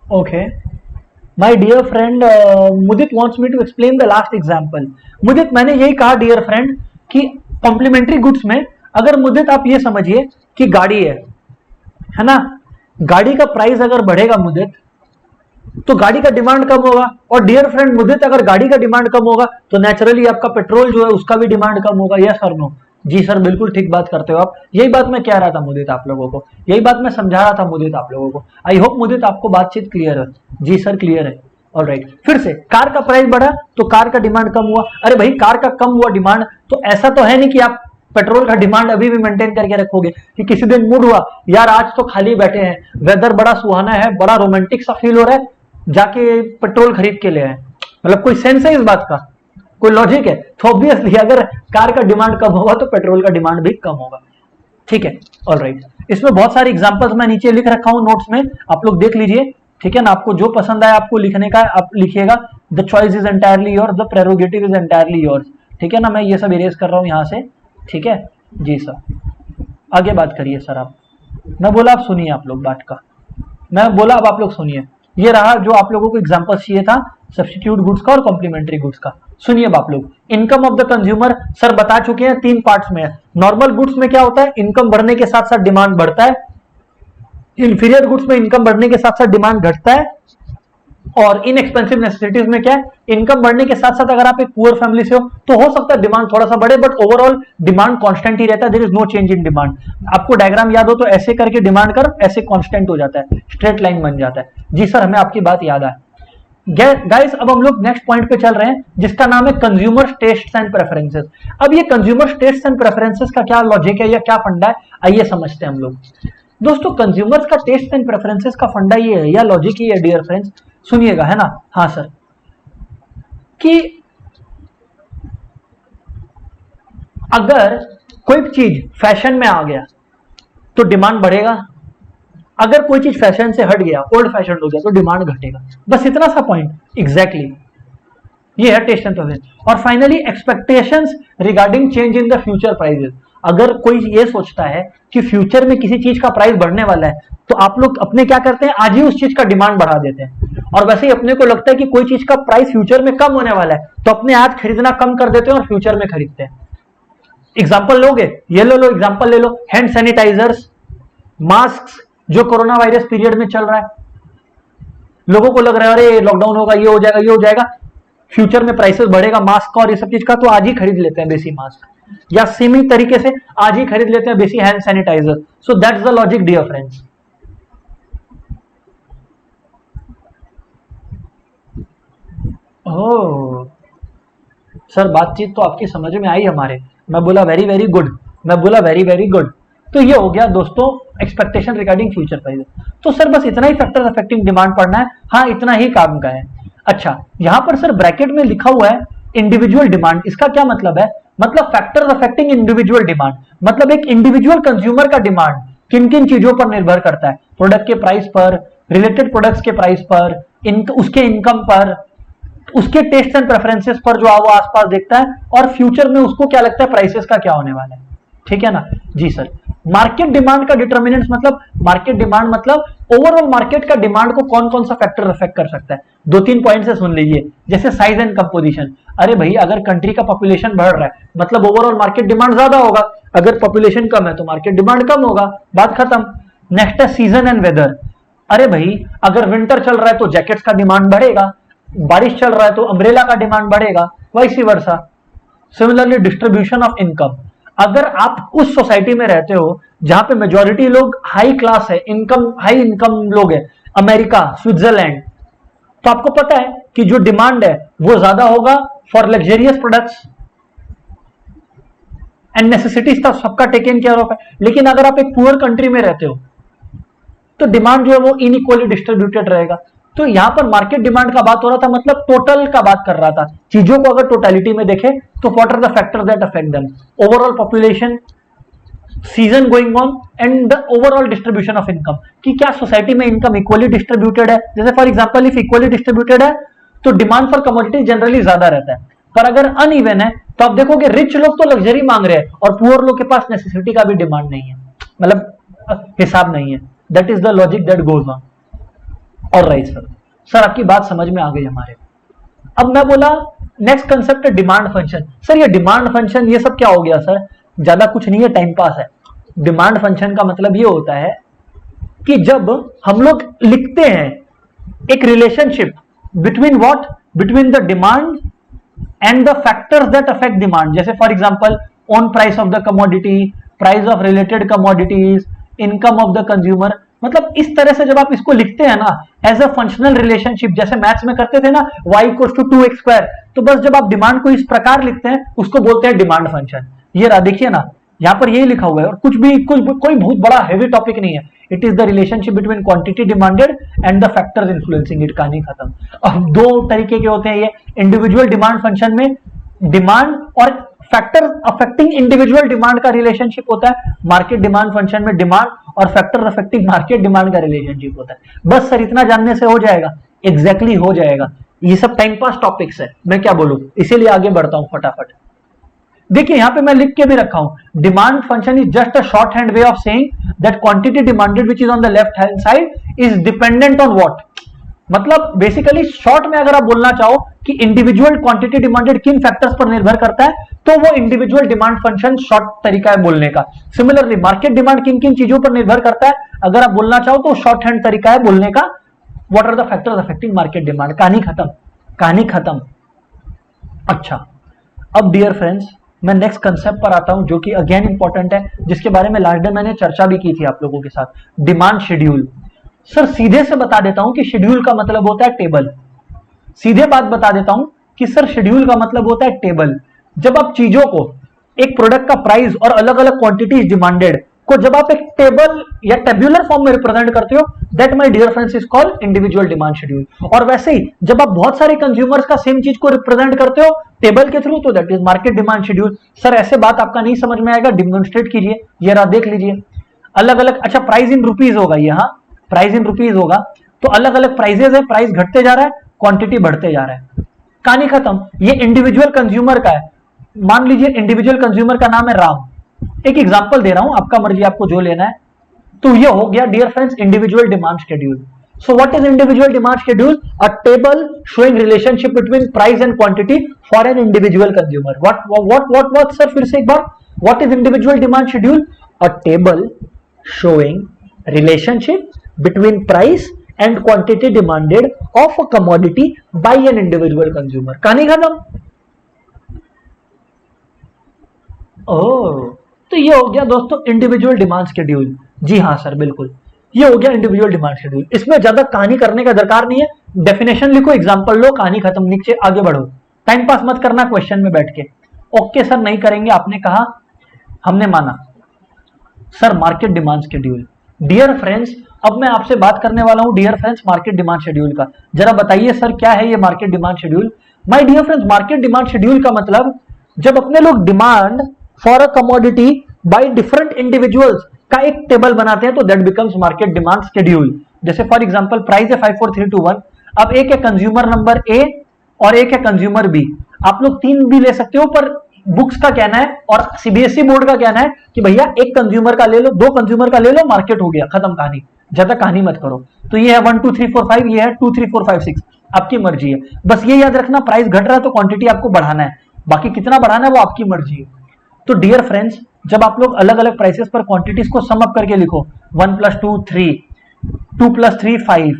Okay, my dear friend Mudit wants me to explain the last example. Mudit, मैंने यही कहा डियर फ्रेंड कि कॉम्प्लीमेंट्री गुड्स में अगर मुदित आप ये समझिए कि गाड़ी है ना, गाड़ी का प्राइस अगर बढ़ेगा मुदित, तो गाड़ी का डिमांड कम होगा। और डियर फ्रेंड मुदित, अगर गाड़ी का डिमांड कम होगा तो नेचुरली आपका पेट्रोल जो है उसका भी डिमांड कम होगा। यस और नो? जी सर, बिल्कुल ठीक बात करते हो आप। यही बात मैं कह रहा था मुदित आप लोगों को, यही बात मैं समझा रहा था मुदित आप लोगों को। आई होप मुदित आपको बातचीत क्लियर है। जी सर क्लियर है। ऑलराइट, फिर से कार का प्राइस बढ़ा तो कार का डिमांड कम हुआ। अरे भाई, कार का कम हुआ डिमांड, तो ऐसा तो है नहीं कि आप पेट्रोल का डिमांड अभी भी मेंटेन करके रखोगे कि किसी दिन मूड हुआ यार आज तो खाली बैठे हैं, वेदर बड़ा सुहाना है, बड़ा रोमांटिक सा फील हो रहा है, जाके पेट्रोल खरीद के ले आए। मतलब कोई सेंस है इस बात का, कोई लॉजिक है? तो ऑब्वियसली अगर कार का डिमांड कम होगा तो पेट्रोल का डिमांड भी कम होगा। ठीक है, ऑलराइट। इसमें बहुत सारी एग्जांपल्स मैं नीचे लिख रखा हूं नोट्स में, आप लोग देख लीजिए, ठीक है ना। आपको जो पसंद आए आपको लिखने का, आप लिखिएगा। The choice is entirely your, the prerogative is entirely yours, ठीक है ना। मैं ये सब इरेज कर रहा हूं यहां से, ठीक है जी सर। आगे बात करिए सर आप। मैं बोला आप सुनिए, आप लोग बात का मैं बोला, अब आप लोग सुनिए। ये रहा जो आप लोगों को एग्जांपल चाहिए था सब्स्टिट्यूट गुड्स का और कॉम्प्लीमेंट्री गुड्स का। सुनिए आप लोग, income of the consumer sir बता चुके हैं, 3 पार्ट्स में है। नॉर्मल गुड्स में क्या होता है, इनकम बढ़ने के साथ साथ डिमांड बढ़ता है। इंफीरियर गुड्स में इनकम बढ़ने के साथ साथ डिमांड घटता है। और इनएक्सपेंसिव नेसेसिटीज में क्या है, इनकम बढ़ने के साथ साथ अगर आप एक पुअर फैमिली से हो तो हो सकता है डिमांड थोड़ा सा बढ़े, बट ओवरऑल डिमांड कांस्टेंट ही रहता है। There is no change in demand. आपको डायग्राम याद हो तो ऐसे करके डिमांड कर ऐसे कांस्टेंट हो जाता है, स्ट्रेट लाइन बन जाता है। जी सर, हमें आपकी बात याद है। गाइस, अब हम लोग नेक्स्ट पॉइंट पे चल रहे हैं जिसका नाम है कंज्यूमर टेस्ट्स एंड प्रेफरेंसेस। अब ये कंज्यूमर टेस्ट्स एंड प्रेफरेंसेस का क्या लॉजिक है या क्या फंडा है, आइए समझते हैं हम लोग। दोस्तों, कंज्यूमर्स का टेस्ट एंड प्रेफरेंसेस का फंडा ये है या लॉजिक ये है डियर फ्रेंड्स, सुनिएगा, है ना। हाँ सर, कि अगर कोई चीज फैशन में आ गया तो डिमांड बढ़ेगा, अगर कोई चीज फैशन से हट गया, ओल्ड फैशन हो गया, तो डिमांड घटेगा। बस इतना सा पॉइंट, एग्जैक्टली ये है टेस्ट एंड प्रेफरेंस। और finally expectations regarding change in the future prices. अगर कोई ये सोचता है कि फ्यूचर में किसी चीज का प्राइस बढ़ने वाला है, तो आप लोग अपने क्या करते हैं, आज ही उस चीज का डिमांड बढ़ा देते हैं। और वैसे ही अपने को लगता है कि कोई चीज का प्राइस फ्यूचर में कम होने वाला है, तो अपने आज खरीदना कम कर देते हैं और फ्यूचर में खरीदते हैं। एग्जाम्पल लोगे, ये लो एग्जाम्पल ले लो, हैंड सैनिटाइजर्स, मास्क जो कोरोना वायरस पीरियड में चल रहा है, लोगों को लग रहा है अरे लॉकडाउन होगा, ये हो जाएगा, ये हो जाएगा। फ्यूचर में प्राइसेस बढ़ेगा मास्क का और ये सब चीज का, तो आज ही खरीद लेते हैं बेसी मास्क, या सेमी तरीके से आज ही खरीद लेते हैं बेसी hand sanitizer. So that's the logic dear friends. Oh sir, बातचीत तो आपकी समझ में आई हमारे. मैं बोला वेरी वेरी गुड, मैं बोला वेरी वेरी गुड. तो ये हो गया दोस्तों एक्सपेक्टेशन रिगार्डिंग फ्यूचर प्राइस. तो सर बस इतना ही फैक्टर्स अफेक्टिंग डिमांड पढ़ना है. हाँ, इतना ही काम का है. अच्छा, यहां पर सर ब्रैकेट में लिखा हुआ है इंडिविजुअल डिमांड. इसका क्या मतलब है? मतलब फैक्टर्स अफेक्टिंग इंडिविजुअल डिमांड, मतलब एक इंडिविजुअल कंज्यूमर का डिमांड किन किन चीजों पर निर्भर करता है. प्रोडक्ट के प्राइस पर, रिलेटेड प्रोडक्ट्स के प्राइस पर, उसके इनकम पर, उसके टेस्ट एंड प्रेफरेंसेस पर जो वो आसपास देखता है, और फ्यूचर में उसको क्या लगता है प्राइसेस का क्या होने वाला है. ठीक है ना जी सर. मार्केट डिमांड का डिटर्मिनेंट्स, मतलब मार्केट डिमांड मतलब ओवरऑल मार्केट का डिमांड को कौन कौन सा फैक्टर अफेक्ट कर सकता है. दो तीन पॉइंट से सुन लीजिए. जैसे साइज एंड कंपोजिशन. अरे भाई, अगर कंट्री का पॉपुलेशन बढ़ रहा है मतलब ओवरऑल मार्केट डिमांड ज्यादा होगा. अगर पॉपुलेशन कम है तो मार्केट डिमांड कम होगा. बात खत्म. नेक्स्ट है सीजन एंड वेदर. अरे भाई, अगर विंटर चल रहा है तो जैकेट्स का डिमांड बढ़ेगा, बारिश चल रहा है तो अम्ब्रेला का डिमांड बढ़ेगा, vice versa. Similarly distribution of income. अगर आप उस सोसाइटी में रहते हो जहां पे मेजॉरिटी लोग हाई क्लास है, हाई इनकम लोग है, अमेरिका, स्विट्जरलैंड, तो आपको पता है कि जो डिमांड है वो ज्यादा होगा for luxurious products and necessities का सबका टेकन केयर होगा. लेकिन अगर आप एक पुअर कंट्री में रहते हो तो डिमांड जो है वो इनइक्वली डिस्ट्रीब्यूटेड रहेगा. तो यहां पर मार्केट डिमांड का बात हो रहा था, मतलब टोटल का बात कर रहा था. चीजों को अगर टोटलिटी में देखें तो what are the factors that affect them? Overall population, season going on and the overall distribution of income, कि क्या सोसाइटी में इनकम इक्वली डिस्ट्रीब्यूटेड है. जैसे for example if equally distributed है तो डिमांड फॉर कमोडिटी जनरली ज्यादा रहता है. पर अगर अनइवन है तो आप देखोगे रिच लोग तो लग्जरी मांग रहे हैं और पुअर लोग के पास नेसेसिटी का भी डिमांड नहीं है, मतलब हिसाब नहीं है. That is the logic that goes on. Alright sir, sir आपकी बात समझ में आ गई हमारे. अब मैं बोला नेक्स्ट कंसेप्ट है डिमांड फंक्शन. सर ये डिमांड फंक्शन ये सब क्या हो गया सर? ज्यादा कुछ नहीं है, टाइम पास है. डिमांड फंक्शन का मतलब ये होता है कि जब हम लोग लिखते हैं एक relationship between what, between the demand and the factors that affect demand. जैसे for example on price of the commodity, price of related commodities, income of the consumer. मतलब इस तरह से जब आप इसको लिखते हैं ना एज अ फंक्शनल रिलेशनशिप, जैसे मैथ्स में करते थे ना y इक्वल्स टू 2x², तो बस जब आप डिमांड को इस प्रकार लिखते हैं उसको बोलते हैं डिमांड फंक्शन. ये रहा, देखिए ना यहां पर यही लिखा हुआ है और कोई बहुत बड़ा हैवी टॉपिक नहीं है. It is the relationship between quantity demanded and the factors influencing it. कहानी खत्म. अब दो तरीके के होते हैं ये. इंडिविजुअल डिमांड फंक्शन में डिमांड और फैक्टर अफेक्टिंग इंडिविजुअल डिमांड का रिलेशनशिप होता है. मार्केट डिमांड फंक्शन में डिमांड और फैक्टर अफेक्टिंग मार्केट डिमांड का रिलेशनशिप होता है. बस सर इतना जानने से हो जाएगा? एग्जैक्टली हो जाएगा. ये सब टाइम पास टॉपिक्स है, मैं क्या बोलूं, इसीलिए आगे बढ़ता हूं फटाफट. देखिए यहां पे मैं लिख के भी रखा हूं, demand function is just a short hand way of saying that quantity demanded which is on the left hand side is dependent on what. मतलब बेसिकली शॉर्ट में अगर आप बोलना चाहो कि इंडिविजुअल क्वांटिटी डिमांडेड किन फैक्टर्स पर निर्भर करता है, तो वो इंडिविजुअल डिमांड फंक्शन शॉर्ट तरीका है बोलने का. सिमिलरली मार्केट डिमांड किन किन चीजों पर निर्भर करता है अगर आप बोलना चाहो तो शॉर्ट हैंड तरीका है बोलने का, what are the factors affecting market demand. कहानी खत्म, कहानी खत्म. अच्छा, अब डियर फ्रेंड्स मैं नेक्स्ट कंसेप्ट पर आता हूं जो कि अगेन इंपॉर्टेंट है, जिसके बारे में लास्ट डे मैंने चर्चा भी की थी आप लोगों के साथ. Demand schedule. सर सीधे से बता देता हूं कि शेड्यूल का मतलब होता है टेबल. सीधे बात बता देता हूं कि सर शेड्यूल का मतलब होता है टेबल. जब आप चीजों को, एक प्रोडक्ट का प्राइस और अलग अलग क्वांटिटीज डिमांडेड को जब आप एक टेबल या टेब्यूलर फॉर्म में रिप्रेजेंट करते हो, that my dear friends is called individual demand schedule. और वैसे ही जब आप बहुत सारे कंज्यूमर्स का सेम चीज को रिप्रेजेंट करते हो टेबल के थ्रू, तो that is market demand schedule. Sir ऐसे बात आपका नहीं समझ में आएगा, डेमोन्स्ट्रेट कीजिए. ये रहा, देख लीजिए. अलग अलग, अच्छा प्राइस इन रुपीज होगा ये, हाँ प्राइस इन रुपीज होगा, तो अलग अलग प्राइसेस है, प्राइस घटते जा रहा है, क्वांटिटी बढ़ते जा रहा है. कहानी खत्म. ये इंडिविजुअल कंज्यूमर का है. मान लीजिए इंडिविजुअल कंज्यूमर का नाम है राम. एक एग्जांपल दे रहा हूं, आपका मर्जी आपको जो लेना है. तो ये हो गया dear friends individual demand schedule. So what is individual demand schedule? A table showing relationship between price and quantity for an individual consumer. What sir, फिर से एक बार, what is individual demand schedule? A table showing relationship between price and quantity demanded of a commodity by an individual consumer. कहानी खत्म। ओह, तो ये हो गया दोस्तों इंडिविजुअल डिमांड शेड्यूल। जी हाँ सर, बिल्कुल ये हो गया इंडिविजुअल डिमांड शेड्यूल। इसमें ज्यादा कहानी करने का दरकार नहीं है, डेफिनेशन लिखो, एग्जांपल लो, कहानी खत्म, नीचे आगे बढ़ो। टाइम पास मत करना क्वेश्चन में बैठ के। ओके सर नहीं करेंगे, आपने कहा, हमने माना। Sir market demand schedule, dear friends, अब मैं आपसे बात करने वाला हूं dear friends market demand schedule का। जरा बताइए सर क्या है ये market demand schedule. My dear friends, market demand schedule का मतलब जब अपने लोग demand for a commodity by different individuals का एक टेबल बनाते हैं तो that becomes market demand schedule. जैसे फॉर एग्जांपल प्राइस है 54321, अब एक है कंज्यूमर नंबर ए और एक है कंज्यूमर बी। आप लोग तीन भी ले सकते हो, पर बुक्स का कहना है और सीबीएसई बोर्ड का कहना है कि भैया एक कंज्यूमर का ले लो, दो कंज्यूमर का ले लो, मार्केट हो गया, खत्म कहानी, ज्यादा कहानी मत करो। तो ये है 1 2 3 4 5, ये है 2 3 4 5 6, आपकी मर्जी है। बस ये याद रखना प्राइस घट रहा है तो क्वांटिटी आपको बढ़ाना है, बाकी कितना बढ़ाना है वो आपकी मर्जी है। तो डियर फ्रेंड्स, जब आप लोग अलग अलग प्राइसेस पर क्वांटिटीज को सम अप करके लिखो, 1 + 2 3, 2 + 3 5,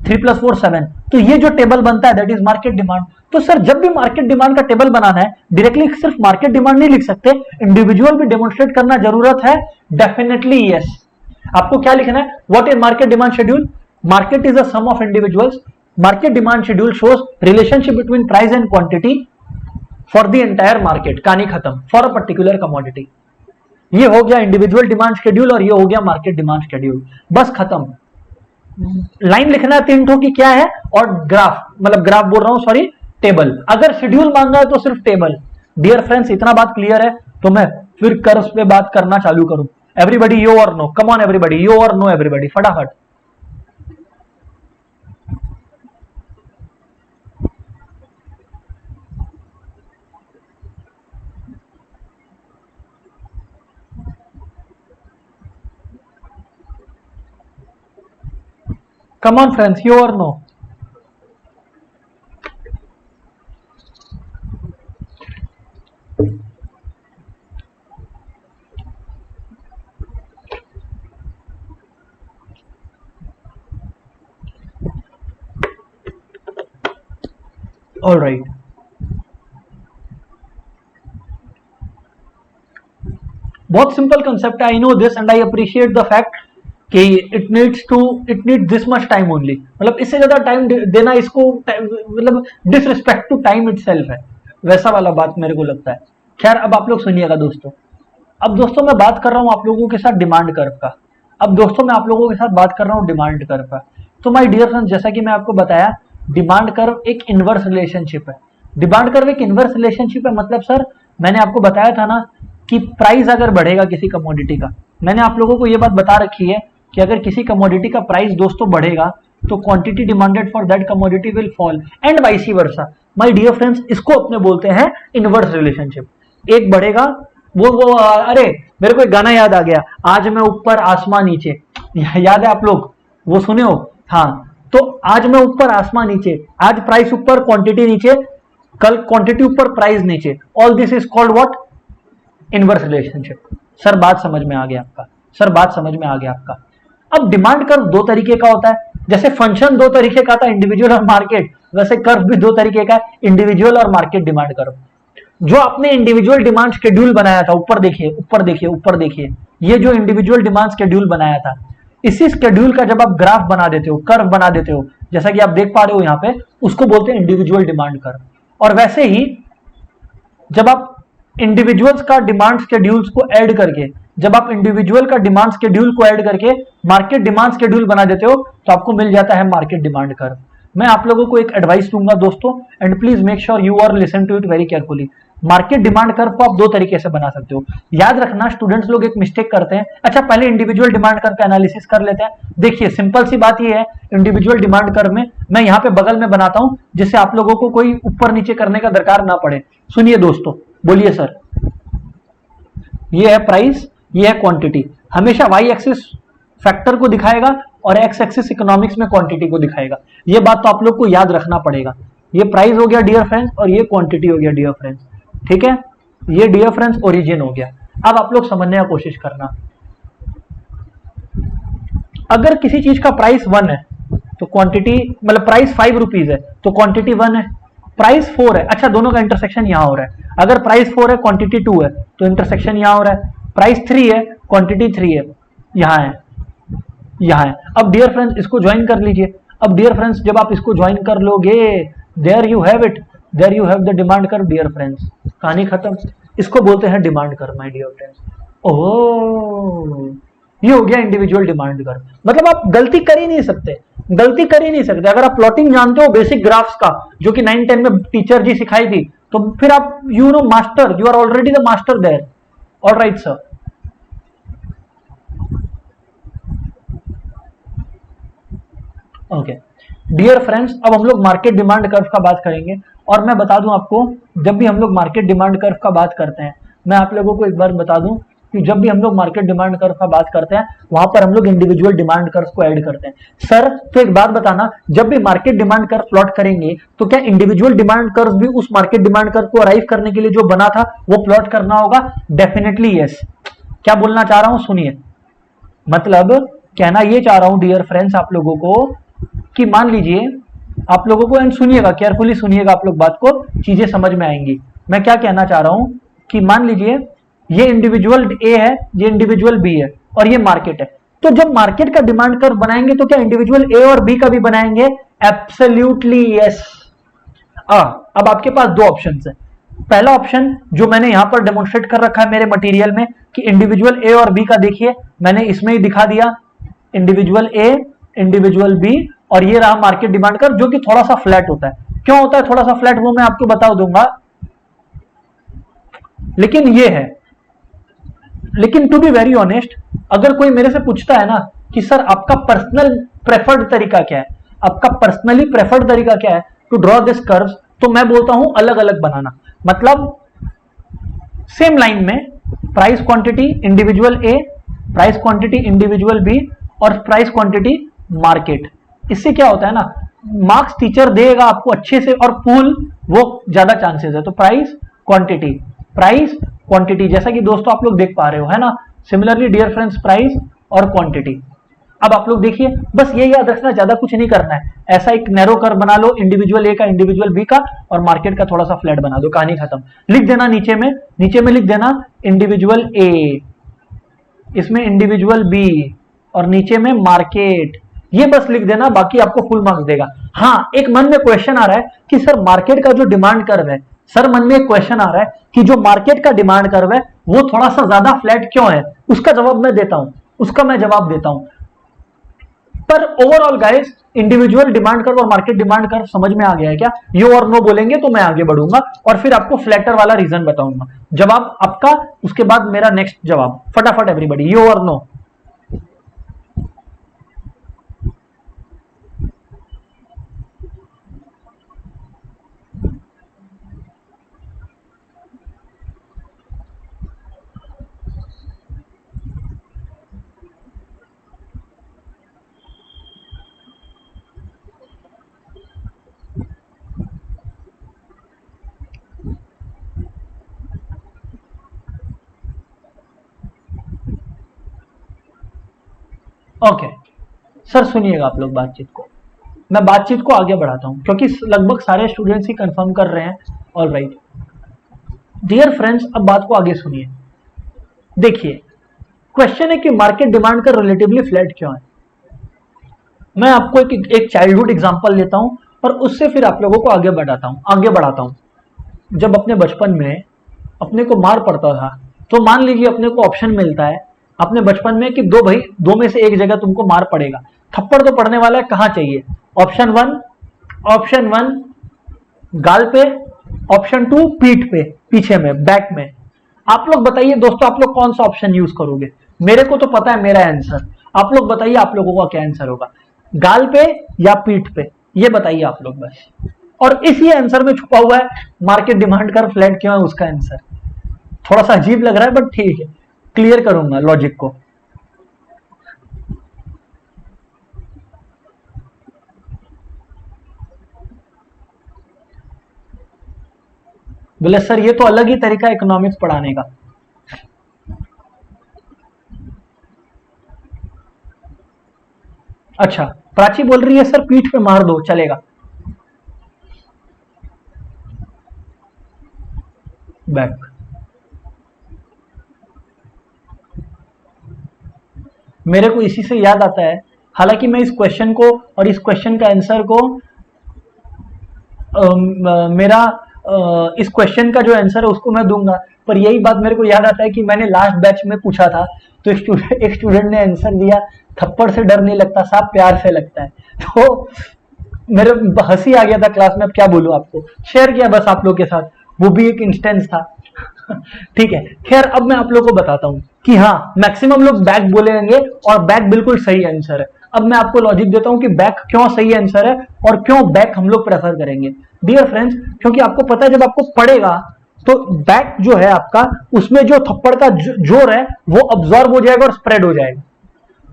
3 + 4 7, तो ये जो टेबल बनता है दैट इज मार्केट डिमांड। तो सर जब भी मार्केट डिमांड का टेबल बनाना है, डायरेक्टली सिर्फ मार्केट डिमांड नहीं लिख सकते, इंडिविजुअल भी डेमोन्स्ट्रेट करना जरूरत है। Definitely yes. आपको क्या लिखना है, what is market demand schedule. Market is a sum of individuals. Market demand schedule shows relationship between price and quantity for the entire market. कहानी खत्म, फॉर अ पर्टिकुलर कमोडिटी। ये हो गया इंडिविजुअल डिमांड शेड्यूल और ये हो गया market demand schedule, बस खत्म। लाइन लिखना है 3 ठो की क्या है, और ग्राफ, मतलब ग्राफ बोल रहा हूं सॉरी, टेबल। अगर शेड्यूल मांगा है तो सिर्फ टेबल। डियर फ्रेंड्स इतना बात क्लियर है तो मैं फिर कर्व्स पे बात करना चालू करूं। एवरीबडी यो और no, come on everybody, yo और नो एवरीबडी, फटाफट। कम ऑन फ्रेंड्स, यो और नो। ऑल राइट, बहुत सिंपल कंसेप्ट है, I know this and I appreciate the fact कि it needs this much time only. मतलब इससे ज्यादा टाइम देना इसको मतलब डिसरिस्पेक्ट टू टाइम इटसेल्फ है, वैसा वाला बात मेरे को लगता है। खैर अब आप लोग सुनिएगा दोस्तों। अब दोस्तों मैं बात कर रहा हूं आप लोगों के साथ डिमांड कर्व का। अब दोस्तों मैं आप लोगों के साथ बात कर रहा हूं डिमांड कर्व का। तो माय डियर फ्रेंड्स, जैसा कि मैं आपको बताया, डिमांड कर्व एक इनवर्स रिलेशनशिप है। डिमांड कर्व एक इनवर्स रिलेशनशिप है, मतलब सर मैंने आपको बताया था ना कि प्राइस अगर बढ़ेगा किसी कमोडिटी का, मैंने आप लोगों को यह बात बता रखी है कि अगर किसी कमोडिटी का प्राइस दोस्तों बढ़ेगा तो quantity demanded for that commodity will fall and vice versa. My dear friends, इसको अपने बोलते हैं इनवर्स रिलेशनशिप। एक बढ़ेगा, वो अरे मेरे को एक गाना याद आ गया, आज मैं ऊपर आसमान नीचे, याद है आप लोग, वो सुने हो? हाँ, तो आज मैं ऊपर आसमान नीचे, आज प्राइस ऊपर क्वांटिटी नीचे, कल क्वांटिटी ऊपर प्राइस नीचे, all this is called what? Inverse relationship. Sir बात समझ में आ गया आपका? सर बात समझ में आ गया आपका? अब डिमांड कर्व दो तरीके का होता है, जैसे फंक्शन दो तरीके का था, इंडिविजुअल और मार्केट, वैसे कर्व भी दो तरीके का है, इंडिविजुअल और मार्केट डिमांड कर्व। जो आपने इंडिविजुअल डिमांड शेड्यूल बनाया था, ऊपर देखिए, ऊपर देखिए, ऊपर देखिए, ये जो इंडिविजुअल डिमांड शेड्यूल बनाया था, इसी शेड्यूल का जब आप ग्राफ बना देते हो, कर्व बना देते हो, जैसा कि आप देख पा रहे हो यहाँ पे, उसको बोलते हैं इंडिविजुअल डिमांड कर्व। और वैसे ही जब आप इंडिविजुअल्स का डिमांड शेड्यूल्स को ऐड करके, जब आप इंडिविजुअल का डिमांड शेड्यूल को ऐड करके मार्केट डिमांड शेड्यूल बना देते हो तो आपको मिल जाता है मार्केट डिमांड कर्व। मैं आप लोगों को एक एडवाइस दूंगा दोस्तों, and please make sure you are listen to it very carefully. Market demand curve को आप दो तरीके से बना सकते हो। याद रखना, स्टूडेंट्स लोग एक मिस्टेक करते हैं। अच्छा, पहले इंडिविजुअल डिमांड कर्व का एनालिसिस कर लेते हैं। देखिए सिंपल सी बात ये है, इंडिविजुअल डिमांड कर्व में मैं यहाँ पे बगल में बनाता हूं जिससे आप लोगों को कोई ऊपर नीचे करने का दरकार ना पड़े। सुनिए दोस्तों, बोलिए सर। ये है प्राइस, ये है क्वांटिटी। हमेशा वाई एक्सिस फैक्टर को दिखाएगा और एक्स एक्सिस इकोनॉमिक्स में क्वांटिटी को दिखाएगा। ये बात तो आप लोग को याद रखना पड़ेगा। ये प्राइस हो गया डियर फ्रेंड्स और ये क्वांटिटी हो गया डियर फ्रेंड्स, ठीक है? ये डियर फ्रेंड्स ओरिजिन हो गया। अब आप लोग समझने की कोशिश करना, अगर किसी चीज का प्राइस 1 है तो क्वांटिटी मतलब प्राइस 5 रुपीज है तो क्वांटिटी 1 है, प्राइस 4 है, अच्छा दोनों का इंटरसेक्शन यहां हो रहा है, अगर प्राइस 4 है क्वांटिटी 2 है तो इंटरसेक्शन यहां हो रहा है, प्राइस 3 है क्वांटिटी 3 है, यहां है, यहां है। अब डियर फ्रेंड्स इसको ज्वाइन कर लीजिए। अब डियर फ्रेंड्स जब आप इसको ज्वाइन कर लोगे, there you have it, there you have the demand curve dear friends, कहानी खत्म। इसको बोलते हैं demand curve my dear friends. ओह, ये हो गया इंडिविजुअल डिमांड कर्व। मतलब आप गलती कर ही नहीं सकते, गलती कर ही नहीं सकते। अगर आप प्लॉटिंग जानते हो बेसिक ग्राफ्स का, जो कि 9-10 में टीचर जी सिखाई थी, तो फिर आप you know master, you are already the master there. All right sir. Okay dear friends, अब हम लोग मार्केट डिमांड कर्व का बात करेंगे। और मैं बता दूं आपको, जब भी हम लोग मार्केट डिमांड कर्व का बात करते हैं, मैं आप लोगों को एक बार बता दूं कि जब भी हम लोग मार्केट डिमांड कर्व का बात करते हैं, वहां पर हम लोग इंडिविजुअल डिमांड कर्व को ऐड करते हैं। सर तो एक बात बताना, जब भी मार्केट डिमांड कर्व प्लॉट करेंगे तो क्या इंडिविजुअल डिमांड कर्व भी उस मार्केट डिमांड कर्व को अराइव करने के लिए जो बना था वो प्लॉट करना होगा? Definitely yes. क्या बोलना चाह रहा हूं सुनिए, मतलब कहना ये चाह रहा हूं डियर फ्रेंड्स आप लोगों को कि मान लीजिए आप लोगों को, एंड सुनिएगा केयरफुली सुनिएगा आप लोग बात को, चीजें समझ में आएंगी। मैं क्या कहना चाह रहा हूं कि मान लीजिए ये इंडिविजुअल ए है, ये इंडिविजुअल बी है और ये मार्केट है। तो जब मार्केट का डिमांड कर्व बनाएंगे तो क्या इंडिविजुअल ए और बी का भी बनाएंगे? Absolutely yes. अब आपके पास दो ऑप्शन है। पहला ऑप्शन जो मैंने यहां पर डेमोन्स्ट्रेट कर रखा है मेरे मटेरियल में कि इंडिविजुअल ए और बी का, देखिए मैंने इसमें ही दिखा दिया, इंडिविजुअल ए इंडिविजुअल बी, और ये रहा मार्केट डिमांड कर्व जो कि थोड़ा सा फ्लैट होता है। क्यों होता है थोड़ा सा फ्लैट, वो मैं आपको बता दूंगा, लेकिन ये है। लेकिन टू बी वेरी ऑनेस्ट, अगर कोई मेरे से पूछता है ना कि सर आपका पर्सनल प्रेफर्ड तरीका क्या है, आपका पर्सनली प्रेफर्ड तरीका क्या है टू ड्रॉ दिस कर्व्स, तो मैं बोलता हूं अलग अलग बनाना। मतलब सेम लाइन में प्राइस क्वांटिटी इंडिविजुअल ए, प्राइस क्वांटिटी इंडिविजुअल बी और प्राइस क्वांटिटी मार्केट। इससे क्या होता है ना, मार्क्स टीचर देगा आपको अच्छे से और पूल वो ज्यादा चांसेस है। तो प्राइस क्वांटिटी जैसा कि दोस्तों आप लोग देख पा रहे हो, है ना। सिमिलरली डियर फ्रेंड्स प्राइस और क्वांटिटी। अब आप लोग देखिए, बस ये याद रखना, ज्यादा कुछ नहीं करना है। ऐसा एक नैरो कर्व बना लो, इंडिविजुअल ए का इंडिविजुअल बी का और मार्केट का थोड़ा सा फ्लैट बना दो, कहानी खत्म। लिख देना नीचे में लिख देना इंडिविजुअल ए, इसमें इंडिविजुअल बी और नीचे में मार्केट, ये बस लिख देना, बाकी आपको फुल मार्क्स देगा। हाँ, एक मन में क्वेश्चन आ रहा है कि सर मार्केट का जो डिमांड कर्व है, सर मन में एक क्वेश्चन आ रहा है कि जो मार्केट का डिमांड कर्व है वो थोड़ा सा ज्यादा फ्लैट क्यों है, उसका जवाब मैं देता हूं, उसका मैं जवाब देता हूं। पर overall guys, individual demand curve और मार्केट डिमांड कर्व समझ में आ गया है क्या? यो और नो बोलेंगे तो मैं आगे बढ़ूंगा और फिर आपको फ्लैटर वाला रीजन बताऊंगा। जवाब आपका, उसके बाद मेरा नेक्स्ट जवाब, फटाफट एवरीबॉडी, यो और नो। ओके सर, सुनिएगा आप लोग बातचीत को, मैं बातचीत को आगे बढ़ाता हूं क्योंकि लगभग सारे स्टूडेंट्स ही कंफर्म कर रहे हैं। ऑल राइट डियर फ्रेंड्स, अब बात को आगे सुनिए। देखिए क्वेश्चन है कि मार्केट डिमांड का रिलेटिवली फ्लैट क्यों है। मैं आपको एक चाइल्डहुड एग्जांपल लेता हूं और उससे फिर आप लोगों को आगे बढ़ाता हूं। जब अपने बचपन में अपने को मार पड़ता था, तो मान लीजिए अपने को ऑप्शन मिलता है अपने बचपन में कि दो में से एक जगह तुमको मार पड़ेगा। थप्पड़ तो पड़ने वाला है, कहां चाहिए? ऑप्शन वन गाल पे, ऑप्शन 2 पीठ पे, पीछे में, बैक में। आप लोग बताइए दोस्तों, आप लोग कौन सा ऑप्शन यूज करोगे? मेरे को तो पता है मेरा आंसर, आप लोग बताइए आप लोगों का क्या आंसर होगा, गाल पे या पीठ पे, ये बताइए आप लोग बस। और इसी आंसर में छुपा हुआ है मार्केट डिमांड का फ्लैट क्यों है, उसका आंसर। थोड़ा सा अजीब लग रहा है बट ठीक है, क्लियर करूंगा लॉजिक को। बोले सर ये तो अलग ही तरीका है इकोनॉमिक्स पढ़ाने का। अच्छा प्राची बोल रही है सर पीठ पे मार दो चलेगा। बैक, मेरे को इसी से याद आता है, हालांकि मैं इस क्वेश्चन को और इस क्वेश्चन का आंसर को इस क्वेश्चन का जो आंसर है उसको मैं दूंगा, पर यही बात मेरे को याद आता है कि मैंने लास्ट बैच में पूछा था तो एक स्टूडेंट ने आंसर दिया थप्पड़ से डर नहीं लगता साहब प्यार से लगता है, तो मेरे हंसी आ गया था क्लास में। अब क्या बोलूं आपको, शेयर किया बस आप लोग के साथ, वो भी एक इंस्टेंस था। ठीक है, खैर अब मैं आप लोगों को बताता हूं कि हाँ मैक्सिमम लोग बैक बोलेंगे और बैक बिल्कुल सही आंसर है। अब मैं आपको लॉजिक देता हूं कि बैक क्यों सही आंसर है और क्यों बैक हम लोग प्रेफर करेंगे। डियर फ्रेंड्स, क्योंकि आपको पता है जब आपको पड़ेगा तो बैक जो है आपका, उसमें जो थप्पड़ का जोर है वो अब्सॉर्ब हो जाएगा और स्प्रेड हो जाएगा,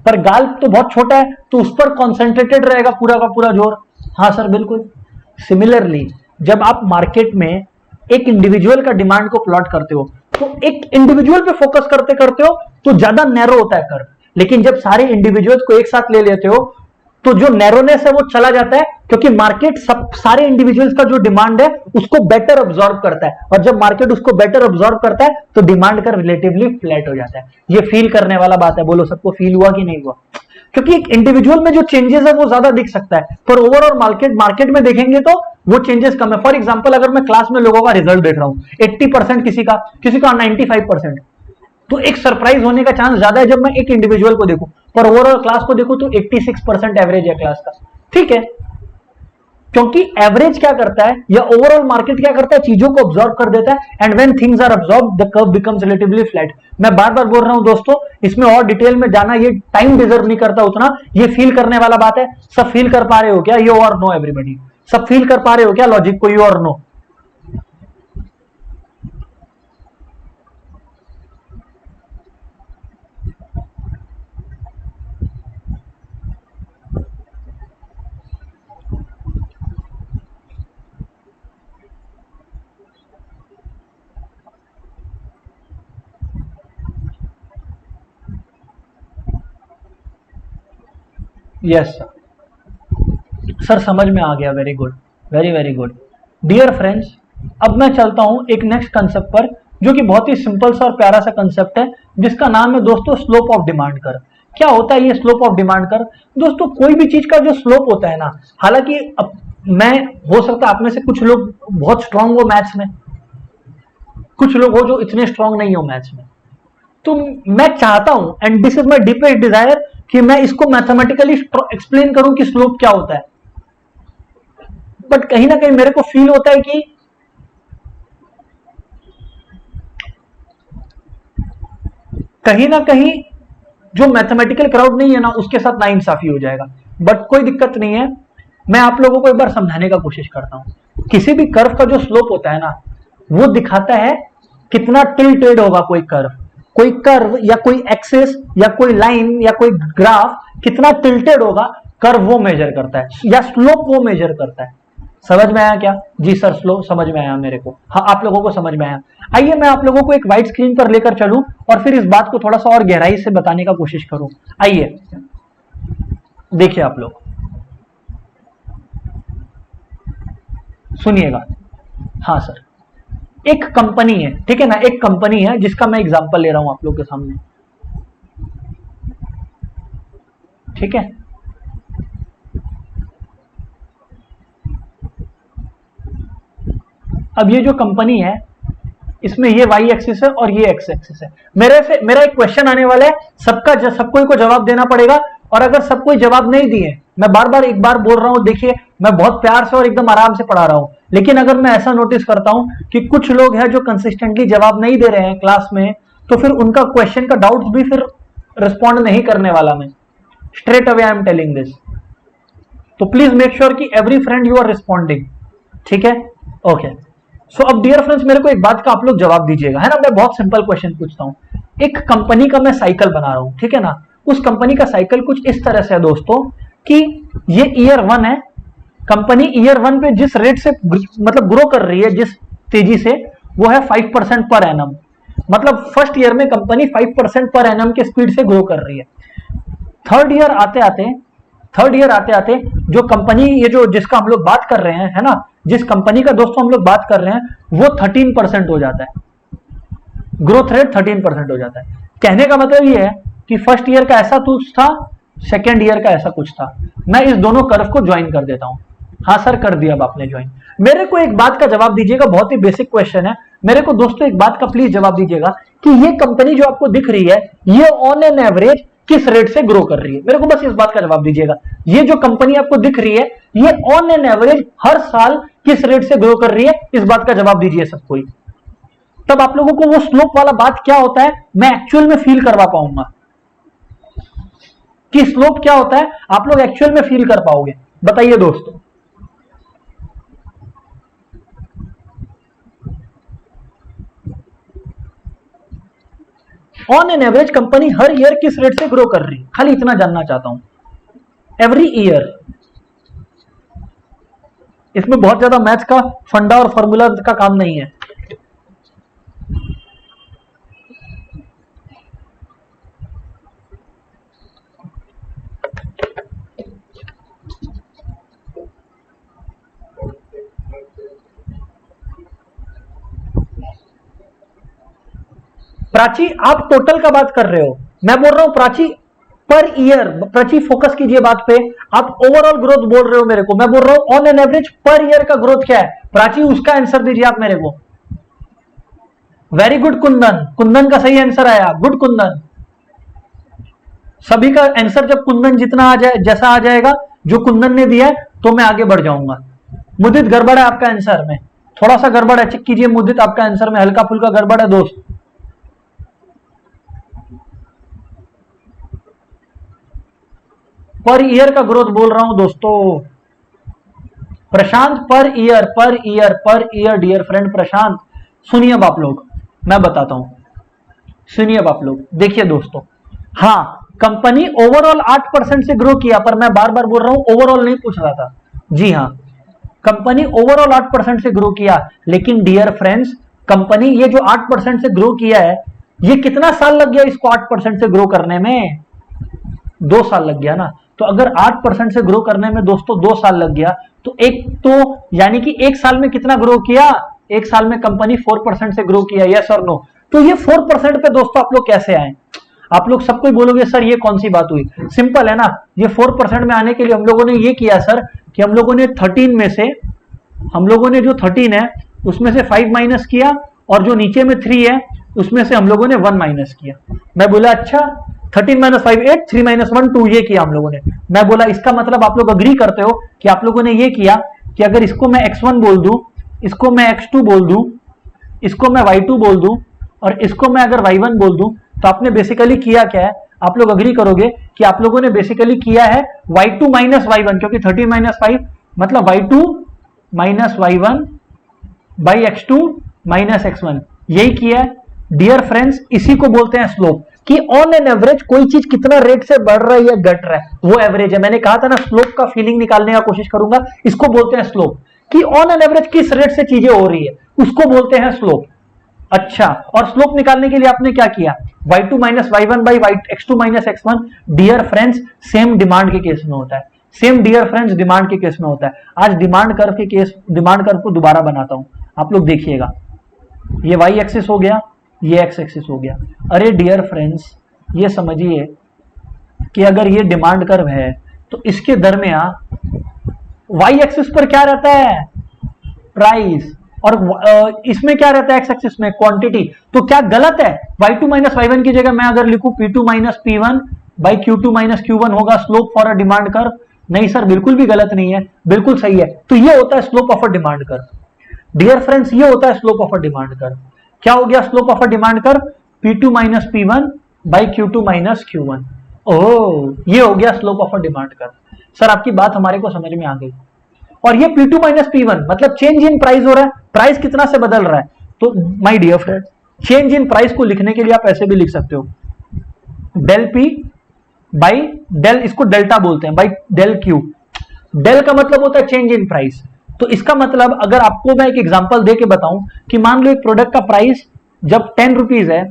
पर गाल तो बहुत छोटा है तो उस पर कॉन्सेंट्रेटेड रहेगा पूरा का पूरा जोर। हाँ सर बिल्कुल। सिमिलरली जब आप मार्केट में एक इंडिविजुअल का डिमांड को प्लॉट करते हो तो एक इंडिविजुअल पे फोकस करते करते हो तो ज्यादा नैरो होता है कर्व, लेकिन जब सारे इंडिविजुअल्स को एक साथ ले लेते हो तो जो नैरोनेस है वो चला जाता है, क्योंकि मार्केट सब सारे इंडिविजुअल्स का जो डिमांड है उसको बेटर ऑब्जॉर्व करता है, और जब मार्केट उसको बेटर ऑब्जॉर्व करता है तो डिमांड का रिलेटिवली फ्लैट हो जाता है। ये फील करने वाला बात है, बोलो सबको फील हुआ कि नहीं हुआ? क्योंकि एक इंडिविजुअल में जो चेंजेस है वो ज्यादा दिख सकता है, पर ओवरऑल मार्केट में देखेंगे तो वो चेंजेस कम है। फॉर एग्जांपल अगर मैं क्लास में लोगों का रिजल्ट देख रहा हूं 80% किसी का 95%, तो एक सरप्राइज होने का चांस ज्यादा है जब मैं एक इंडिविजुअल को देखूं, पर ओवरऑल क्लास को देखूं तो 86% एवरेज है क्लास का। ठीक है, क्योंकि एवरेज क्या करता है या ओवरऑल मार्केट क्या करता है, चीजों को ऑब्जॉर्व कर देता है, and when things are absorb the curve becomes relatively flat. मैं बार बार बोल रहा हूं दोस्तों, इसमें और डिटेल में जाना ये टाइम डिजर्व नहीं करता उतना, ये फील करने वाला बात है। सब फील कर पा रहे हो क्या? ये और नो एवरीबॉडी, सब फील कर पा रहे हो क्या लॉजिक को? यू और नो? यस सर, समझ में आ गया। Very good, very very good. Dear friends, अब मैं चलता हूं एक नेक्स्ट कंसेप्ट पर, जो कि बहुत ही सिंपल सा और प्यारा सा कंसेप्ट है, जिसका नाम है दोस्तों स्लोप ऑफ डिमांड कर्व। क्या होता है ये स्लोप ऑफ डिमांड कर्व? दोस्तों कोई भी चीज का जो स्लोप होता है ना, हालांकि अब मैं, हो सकता है आप में से कुछ लोग बहुत स्ट्रांग हो मैथ्स में, कुछ लोग हो जो इतने स्ट्रांग नहीं हो मैथ्स में, तो मैं चाहता हूं and this is my deepest desire कि मैं इसको मैथमेटिकली एक्सप्लेन करूं कि स्लोप क्या होता है, बट कहीं ना कहीं मेरे को फील होता है कि कहीं ना कहीं जो मैथमेटिकल क्राउड नहीं है ना उसके साथ नाइंसाफी हो जाएगा, बट कोई दिक्कत नहीं है। मैं आप लोगों को एक बार समझाने का कोशिश करता हूं। किसी भी कर्व का जो स्लोप होता है ना, वो दिखाता है कितना टिल्टेड होगा कोई कर्व या कोई एक्सिस या कोई लाइन या कोई ग्राफ कितना टिल्टेड होगा, कर्व वो मेजर करता है, या स्लोप वो मेजर करता है। समझ में आया क्या? जी सर स्लोप समझ में आया मेरे को। हाँ, आप लोगों को समझ में आया। आइए मैं आप लोगों को एक व्हाइट स्क्रीन पर लेकर चलूं और फिर इस बात को थोड़ा सा और गहराई से बताने का कोशिश करूं। आइए देखिए आप लोग, सुनिएगा। हाँ सर, एक कंपनी है, ठीक है ना, एक कंपनी है जिसका मैं एग्जांपल ले रहा हूं आप लोग के सामने, ठीक है। अब ये जो कंपनी है इसमें ये वाई एक्सिस है और ये एक्स एक्सिस है। मेरा एक क्वेश्चन आने वाला है, सबको को जवाब देना पड़ेगा, और अगर सबको जवाब नहीं दिए, मैं बार बार एक बार बोल रहा हूं, देखिए मैं बहुत प्यार से और एकदम आराम से पढ़ा रहा हूं, लेकिन अगर मैं ऐसा नोटिस करता हूं कि कुछ लोग हैं जो कंसिस्टेंटली जवाब नहीं दे रहे हैं क्लास में, तो फिर उनका क्वेश्चन का डाउट भी फिर रिस्पॉन्ड नहीं करने वाला मैं, straight away I am telling this. तो प्लीज मेक श्योर कि every friend you are responding, ठीक है? ओके। सो अब डियर फ्रेंड्स, मेरे को एक बात का आप लोग जवाब दीजिएगा, है ना। मैं बहुत सिंपल क्वेश्चन पूछता हूं। एक कंपनी का मैं साइकिल बना रहा हूं, ठीक है ना। उस कंपनी का साइकिल कुछ इस तरह से है दोस्तों कि ये ईयर 1 है, कंपनी ईयर 1 पे जिस रेट से मतलब ग्रो कर रही है, जिस तेजी से, वो है 5% पर एनम। मतलब फर्स्ट ईयर में कंपनी 5% पर एनम के स्पीड से ग्रो कर रही है। थर्ड ईयर आते आते थर्ड ईयर आते आते जो कंपनी, ये जो जिसका हम लोग बात कर रहे हैं, है ना, जिस कंपनी का दोस्तों हम लोग बात कर रहे हैं वो 13% हो जाता है, ग्रोथ रेट 13% हो जाता है। कहने का मतलब ये है कि फर्स्ट ईयर का ऐसा कुछ था, सेकेंड ईयर का ऐसा कुछ था। मैं इस दोनों कर्व को ज्वाइन कर देता हूं। हाँ सर कर दिया अब आपने ज्वाइन। मेरे को एक बात का जवाब दीजिएगा, बहुत ही बेसिक क्वेश्चन है, मेरे को दोस्तों एक बात का प्लीज जवाब दीजिएगा कि ये कंपनी जो आपको दिख रही है ये ऑन एन एवरेज किस रेट से ग्रो कर रही है। मेरे को बस इस बात का जवाब दीजिएगा, ये जो कंपनी आपको दिख रही है ये ऑन एन एवरेज हर साल किस रेट से ग्रो कर रही है, इस बात का जवाब दीजिए सब कोई। तब आप लोगों को वो स्लोप वाला बात क्या होता है मैं एक्चुअल में फील करवा पाऊंगा, कि स्लोप क्या होता है आप लोग एक्चुअल में फील कर पाओगे। बताइए दोस्तों। On an average company her year किस रेट से ग्रो कर रही है, खाली इतना जानना चाहता हूं। एवरी ईयर, इसमें बहुत ज्यादा मैथ्स का फंडा और फॉर्मूला का काम नहीं है। प्राची आप टोटल का बात कर रहे हो, मैं बोल रहा हूं Prachi per year. Prachi focus कीजिए बात पे, आप ओवरऑल ग्रोथ बोल रहे हो मेरे को, मैं बोल रहा हूं on an average per year का ग्रोथ क्या है। प्राची उसका आंसर दीजिए आप मेरे को। वेरी गुड कुंदन, कुंदन का सही आंसर आया, गुड कुंदन। सभी का आंसर जब कुंदन जितना आ जाए, जैसा आ जाएगा जो कुंदन ने दिया है तो मैं आगे बढ़ जाऊंगा। मुदित गड़बड़ है आपका आंसर में, थोड़ा सा गड़बड़ है, चेक कीजिए मुदित आपका आंसर में हल्का फुल्का गड़बड़ है दोस्त। पर ईयर का ग्रोथ बोल रहा हूं दोस्तों। प्रशांत per year, per year, per year dear friend प्रशांत। सुनिए अब आप लोग, मैं बताता हूं, सुनिए अब आप लोग। देखिए दोस्तों, हाँ कंपनी ओवरऑल 8% से ग्रो किया, पर मैं बार बार बोल रहा हूं ओवरऑल नहीं पूछ रहा था। जी हाँ, कंपनी ओवरऑल 8% से ग्रो किया, लेकिन डियर फ्रेंड्स कंपनी ये जो 8% से ग्रो किया है ये कितना साल लग गया इसको 8% से ग्रो करने में? 2 साल लग गया ना। तो अगर 8% से ग्रो करने में दोस्तों 2 साल लग गया तो एक तो यानी कि 1 साल में कितना ग्रो किया? 1 साल में कंपनी 4% से ग्रो किया, यस और नो? तो ये 4% पे दोस्तों आप लोग कैसे आए? आप लोग सबको बोलोगे सर ये कौन सी बात हुई? सिंपल है ना, ये 4% में आने के लिए हम लोगों ने ये किया सर कि हम लोगों ने 13 में से, हम लोगों ने जो 13 है उसमें से 5 माइनस किया और जो नीचे में 3 है उसमें से हम लोगों ने 1 माइनस किया। मैं बोला अच्छा 13 माइनस 5 8, 3 माइनस 1 2, ये किया हम लोगों ने। मैं बोला इसका मतलब आप लोग अग्री करते हो कि आप लोगों ने ये किया कि अगर इसको मैं x1 बोल दूं, इसको मैं x2 बोल दूं, इसको मैं y2 बोल दूं और इसको मैं अगर y1 बोल दूं, तो आपने बेसिकली किया क्या है? आप लोग अग्री करोगे कि आप लोगों ने बेसिकली किया है y2 माइनस y1, क्योंकि 13 माइनस 5 मतलब y2 minus y1 by x2 minus x1, यही किया है डियर फ्रेंड्स। इसी को बोलते हैं स्लोप, कि ऑन एन एवरेज कोई चीज कितना रेट से बढ़ रहा है या घट रहा है वो एवरेज है। मैंने कहा था ना स्लोप का फीलिंग निकालने का कोशिश करूंगा, इसको बोलते हैं स्लोप, कि ऑन एन एवरेज किस रेट से चीजें हो रही है उसको बोलते हैं स्लोप। अच्छा, और स्लोप निकालने के लिए आपने क्या किया? y2 minus y1 by x2 minus x1। Dear friends same demand के केस में होता है, सेम डियर फ्रेंड्स डिमांड के केस में होता है। आज डिमांड कर्व के केस, डिमांड कर्व को दोबारा बनाता हूं, आप लोग देखिएगा। ये y एक्सिस हो गया, ये x एक्सिस हो गया। अरे डियर फ्रेंड्स ये समझिए कि अगर ये डिमांड कर्व है तो इसके दरमियान y एक्सिस पर क्या रहता है? प्राइस, और इसमें क्या रहता है? x एक्सिस में क्वांटिटी। तो क्या गलत है? y2 माइनस y1 की जगह मैं अगर लिखूं p2 minus p1 by q2 minus q1 होगा slope for a demand curve? नहीं सर, बिल्कुल भी गलत नहीं है, बिल्कुल सही है। तो ये होता है slope of a demand curve. Dear friends ये होता है slope of a demand curve. क्या हो गया slope of a demand curve? p2 minus p1 by q2 minus q1। Oh, ये हो गया slope of a demand curve. Sir आपकी बात हमारे को समझ में आ गई। और ये p2 माइनस p1 मतलब चेंज इन प्राइस हो रहा है, प्राइस कितना से बदल रहा है। तो my dear friend change in price को लिखने के लिए आप ऐसे भी लिख सकते हो, डेल p बाई डेल, इसको डेल्टा बोलते हैं, बाई डेल q। डेल का मतलब होता है चेंज इन प्राइस। तो इसका मतलब अगर आपको मैं एक एग्जांपल दे के बताऊं कि मान लो एक प्रोडक्ट का प्राइस जब 10 रुपीज है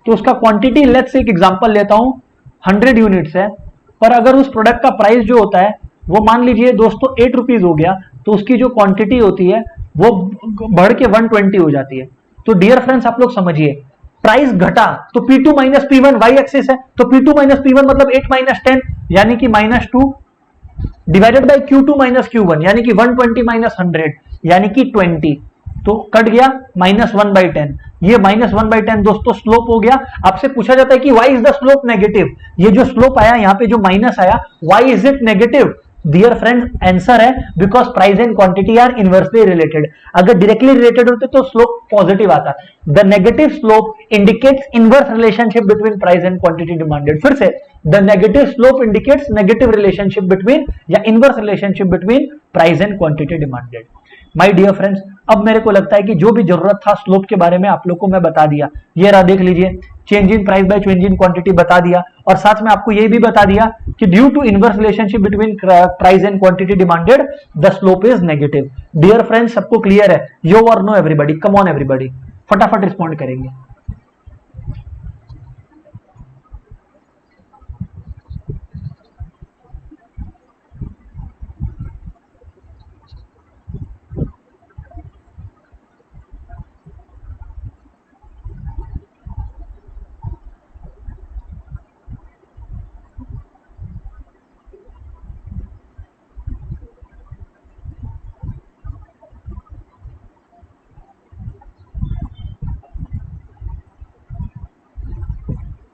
तो उसका क्वांटिटी, लेट्स से एक एग्जांपल लेता हूं 100 यूनिट्स है, पर अगर उस प्रोडक्ट का प्राइस जो होता है वो मान लीजिए दोस्तों 8 रुपीज हो गया, तो उसकी जो क्वांटिटी होती है वो बढ़ के 120 हो जाती है। तो डियर फ्रेंड्स आप लोग समझिए, प्राइस घटा तो P2 minus P1 Y axis है, तो P2 माइनस P1 मतलब 8 माइनस 10 यानी कि -2 divided by Q2 minus Q1 यानी कि 120 माइनस 100 यानी कि 20, तो कट गया -1/10। ये -1/10 दोस्तों स्लोप हो गया। आपसे पूछा जाता है कि why is the slope negative, ये जो स्लोप आया यहाँ पे जो माइनस आया, why is it negative? Dear friends answer है because price and quantity are inversely related. अगर डायरेक्टली रिलेटेड होते तो स्लोप पॉजिटिव आता। The negative slope indicates inverse relationship between price and quantity demanded. फिर से, the negative slope indicates negative relationship between या inverse relationship between price and quantity demanded. My dear friends, अब मेरे को लगता है कि जो भी जरूरत था स्लोप के बारे में आप लोग को मैं बता दिया। ये रहा देख लीजिए, change in price by change in quantity बता दिया, और साथ में आपको ये भी बता दिया कि due to inverse relationship between price and quantity demanded the slope is negative. Dear friends सबको क्लियर है? यो और no everybody? Come on everybody, फटाफट रिस्पॉन्ड करेंगे।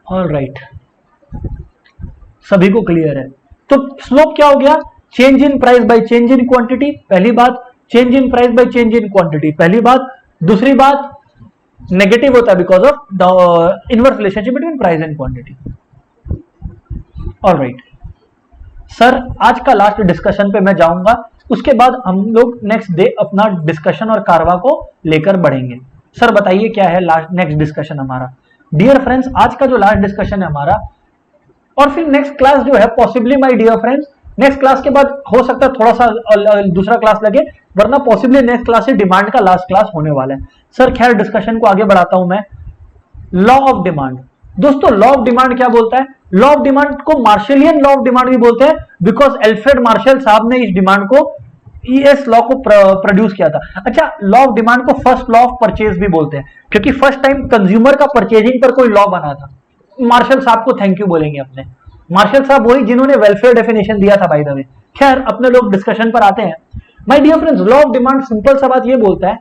ऑल राइट, सभी को क्लियर है? तो स्लोप क्या हो गया? Change in price by change in quantity, पहली बात। Change in price by change in quantity, पहली बात। दूसरी बात, नेगेटिव होता है because of the inverse relationship between price and quantity. All right sir, आज का लास्ट डिस्कशन पे मैं जाऊंगा, उसके बाद हम लोग नेक्स्ट डे अपना डिस्कशन और कारवा को लेकर बढ़ेंगे। सर बताइए क्या है लास्ट नेक्स्ट डिस्कशन हमारा? डियर फ्रेंड्स, आज का जो लास्ट डिस्कशन है हमारा, और फिर नेक्स्ट क्लास जो है possibly my dear friends, next class के बाद हो सकता है थोड़ा सा दूसरा क्लास लगे, वरना पॉसिबली नेक्स्ट क्लास से डिमांड का लास्ट क्लास होने वाला है। सर खैर डिस्कशन को आगे बढ़ाता हूं मैं। लॉ ऑफ डिमांड, दोस्तों लॉ ऑफ डिमांड क्या बोलता है? लॉ ऑफ डिमांड को मार्शलियन लॉ ऑफ डिमांड भी बोलते हैं, बिकॉज एल्फ्रेड मार्शल साहब ने इस डिमांड को, इस लॉ को प्रोड्यूस किया था। अच्छा, लॉ ऑफ डिमांड को फर्स्ट लॉ ऑफ परचेज भी बोलते हैं, क्योंकि फर्स्ट टाइम कंज्यूमर का परचेजिंग पर कोई लॉ बना था। मार्शल साहब को थैंक यू बोलेंगे अपने। मार्शल साहब वही जिन्होंने वेलफेयर डेफिनेशन दिया था बाय द वे। खैर अपने लोग डिस्कशन पर आते हैं। My dear friends, law of demand simple सा बात ये बोलता है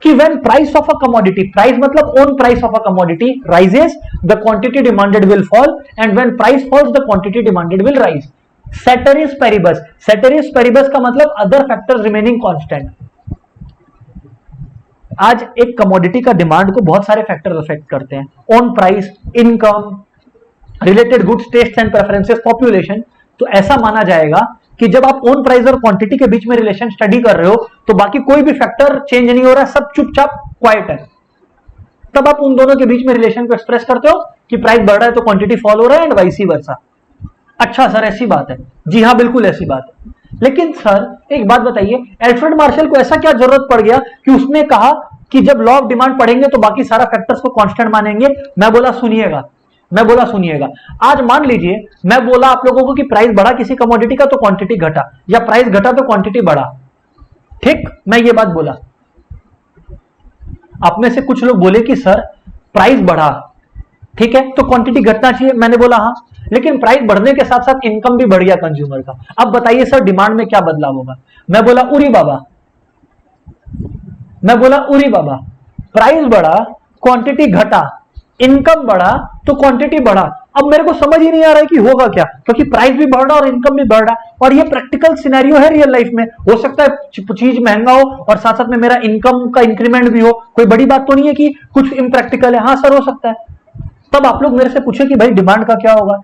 कि when price of a commodity, price मतलब own price of a commodity rises, the quantity demanded will fall, and when price falls the quantity demanded will rise. Ceteris paribus, ceteris paribus का मतलब other factors remaining constant. आज एक commodity का demand को बहुत सारे factors affect करते हैं, own price, income, related goods, taste and preferences, population. तो ऐसा माना जाएगा कि जब आप ओन प्राइस और क्वांटिटी के बीच में रिलेशन स्टडी कर रहे हो तो बाकी कोई भी फैक्टर चेंज नहीं हो रहा है, सब चुपचाप क्वाइट है, तब आप उन दोनों के बीच में रिलेशन को एक्सप्रेस करते हो कि प्राइस बढ़ रहा है तो क्वांटिटी फॉल हो रहा है एंड वाइस वर्सा। अच्छा सर ऐसी बात है? जी हाँ बिल्कुल ऐसी बात है। लेकिन सर एक बात बताइए, एल्फ्रेड मार्शल को ऐसा क्या जरूरत पड़ गया कि उसने कहा कि जब लॉ ऑफ डिमांड पढ़ेंगे तो बाकी सारा फैक्टर्स को कांस्टेंट मानेंगे? मैं बोला सुनिएगा, आज मान लीजिए मैं बोला आप लोगों को कि प्राइस बढ़ा किसी कमोडिटी का तो क्वांटिटी घटा, या प्राइस घटा तो क्वांटिटी बढ़ा, ठीक? मैं ये बात बोला, आप में से कुछ लोग बोले कि सर प्राइस बढ़ा, ठीक है, तो क्वांटिटी घटना चाहिए। मैंने बोला हाँ, लेकिन प्राइस बढ़ने के साथ साथ इनकम भी बढ़ गया कंज्यूमर का। अब बताइए सर डिमांड में क्या बदलाव होगा? मैं बोला उरी बाबा, प्राइस बढ़ा, क्वांटिटी घटा, इनकम बढ़ा तो क्वांटिटी बढ़ा। अब मेरे को समझ ही नहीं आ रहा है कि होगा क्या, क्योंकि प्राइस भी बढ़ रहा और इनकम भी बढ़ रहा, और ये प्रैक्टिकल सिनेरियो है रियल लाइफ में। हो सकता है चीज महंगा हो और साथ साथ में मेरा इनकम का इंक्रीमेंट भी हो, कोई बड़ी बात तो नहीं है कि कुछ इम्प्रैक्टिकल है। हाँ सर हो सकता है। तब आप लोग मेरे से पूछे कि भाई डिमांड का क्या होगा?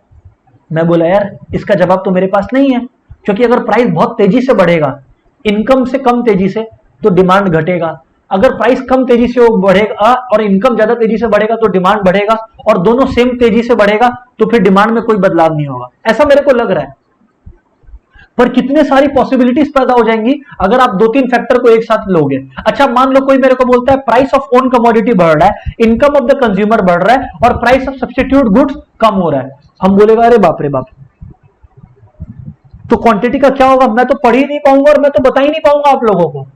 मैं बोला यार इसका जवाब तो मेरे पास नहीं है, क्योंकि अगर प्राइस बहुत तेजी से बढ़ेगा इनकम से कम तेजी से तो डिमांड घटेगा, अगर प्राइस कम तेजी से बढ़ेगा और इनकम ज्यादा तेजी से बढ़ेगा तो डिमांड बढ़ेगा, और दोनों सेम तेजी से बढ़ेगा तो फिर डिमांड में कोई बदलाव नहीं होगा, ऐसा मेरे को लग रहा है। पर कितने सारी पॉसिबिलिटीज पैदा हो जाएंगी अगर आप दो तीन फैक्टर को एक साथ लोगे। अच्छा मान लो कोई मेरे को बोलता है प्राइस ऑफ ओन कमोडिटी बढ़ रहा है, इनकम ऑफ द कंज्यूमर बढ़ रहा है और प्राइस ऑफ सब्स्टिट्यूट गुड्स कम हो रहा है। हम बोलेगा अरे बाप रे बाप, तो क्वांटिटी का क्या होगा, मैं तो पढ़ ही नहीं पाऊंगा और मैं तो बता ही नहीं पाऊंगा आप लोगों को।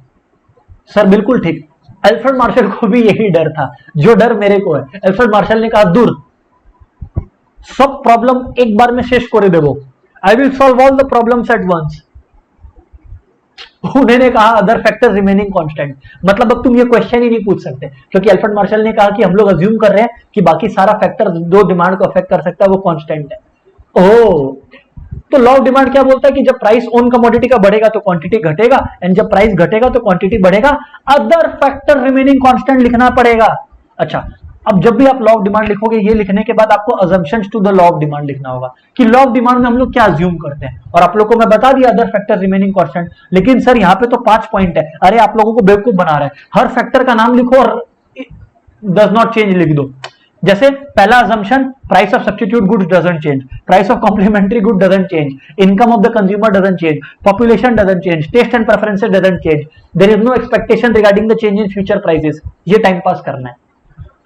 सर बिल्कुल ठीक, अल्फ्रेड मार्शल को भी यही डर था जो डर मेरे को है। अल्फ्रेड मार्शल ने कहा दूर सब प्रॉब्लम एक बार में शेष করে দেবো, I will solve all the problems at once. उन्होंने कहा अदर फैक्टर रिमेनिंग कांस्टेंट, मतलब अब तुम ये क्वेश्चन ही नहीं पूछ सकते, क्योंकि अल्फ्रेड मार्शल ने कहा कि हम लोग अज्यूम कर रहे हैं कि बाकी सारा फैक्टर जो डिमांड को अफेक्ट कर सकता है वो कांस्टेंट है। ओह, तो लॉ ऑफ डिमांड क्या बोलता है कि जब प्राइस ऑन कमोडिटी का बढ़ेगा तो क्वांटिटी घटेगा, एंड जब प्राइस घटेगा तो क्वांटिटी बढ़ेगा, अदर फैक्टर रिमेनिंग कांस्टेंट लिखना पड़ेगा। अच्छा, अब जब भी आप लॉ ऑफ डिमांड लिखोगे, ये लिखने के बाद आपको assumptions to the law of demand लिखना होगा कि लॉ ऑफ डिमांड में हम लोग क्या अज्यूम करते हैं, और आप लोग को मैं बता दिया अदर फैक्टर रिमेनिंग कांस्टेंट। लेकिन सर यहाँ पे तो 5 पॉइंट है, अरे आप लोगों को बेवकूफ बना रहे हैं, हर फैक्टर का नाम लिखो और डज नॉट चेंज लिख दो। जैसे पहला assumption, price of substitute goods doesn't change, price of complementary good doesn't change, income of the consumer doesn't change, population doesn't change, taste and preferences doesn't change, there is no expectation regarding the change in future prices. ये time pass करना है।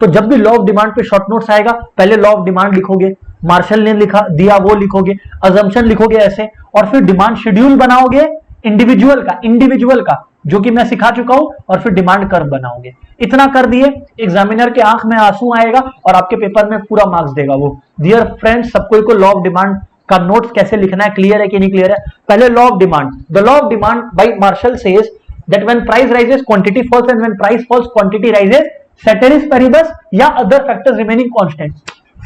तो जब भी law of demand पे short notes आएगा, पहले law of demand लिखोगे, मार्शल ने लिखा दिया वो लिखोगे, अजम्पशन लिखोगे ऐसे, और फिर डिमांड शेड्यूल बनाओगे इंडिविजुअल का जो कि मैं सिखा चुका हूं, और फिर डिमांड कर्व बनाओगे। इतना कर दिए, एग्जामिनर के आंख में आंसू आएगा और आपके पेपर में पूरा मार्क्स देगा वो। डियर फ्रेंड्स, सबको को लॉ ऑफ डिमांड का नोट्स कैसे लिखना है क्लियर है कि नहीं क्लियर है? पहले law of demand, the law of demand by Marshall says that when price rises quantity falls and when price falls quantity rises, ceteris paribus या other factors remaining constant.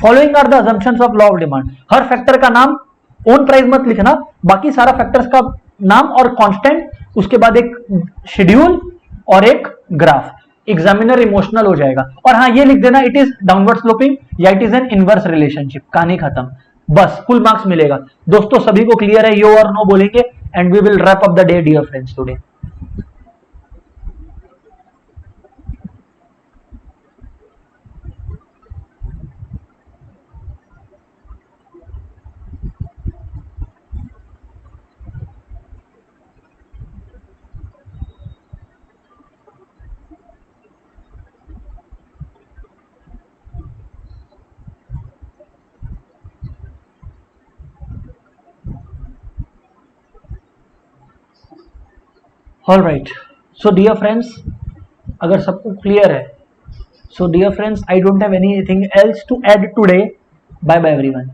Following are the assumptions of law of demand. हर factor का नाम own price मत लिखना, बाकी सारा factors का नाम और कांस्टेंट, उसके बाद एक शेड्यूल और एक ग्राफ। एग्जामिनर इमोशनल हो जाएगा। और हाँ, ये लिख देना इट इज डाउनवर्ड स्लोपिंग या it is an inverse relationship, कहानी खत्म, बस फुल मार्क्स मिलेगा। दोस्तों सभी को क्लियर है? यो और नो बोलेंगे and we will wrap up the day dear friends today. All right, so dear friends, अगर सबको क्लियर है, so dear friends, I don't have anything else to add today. Bye bye everyone.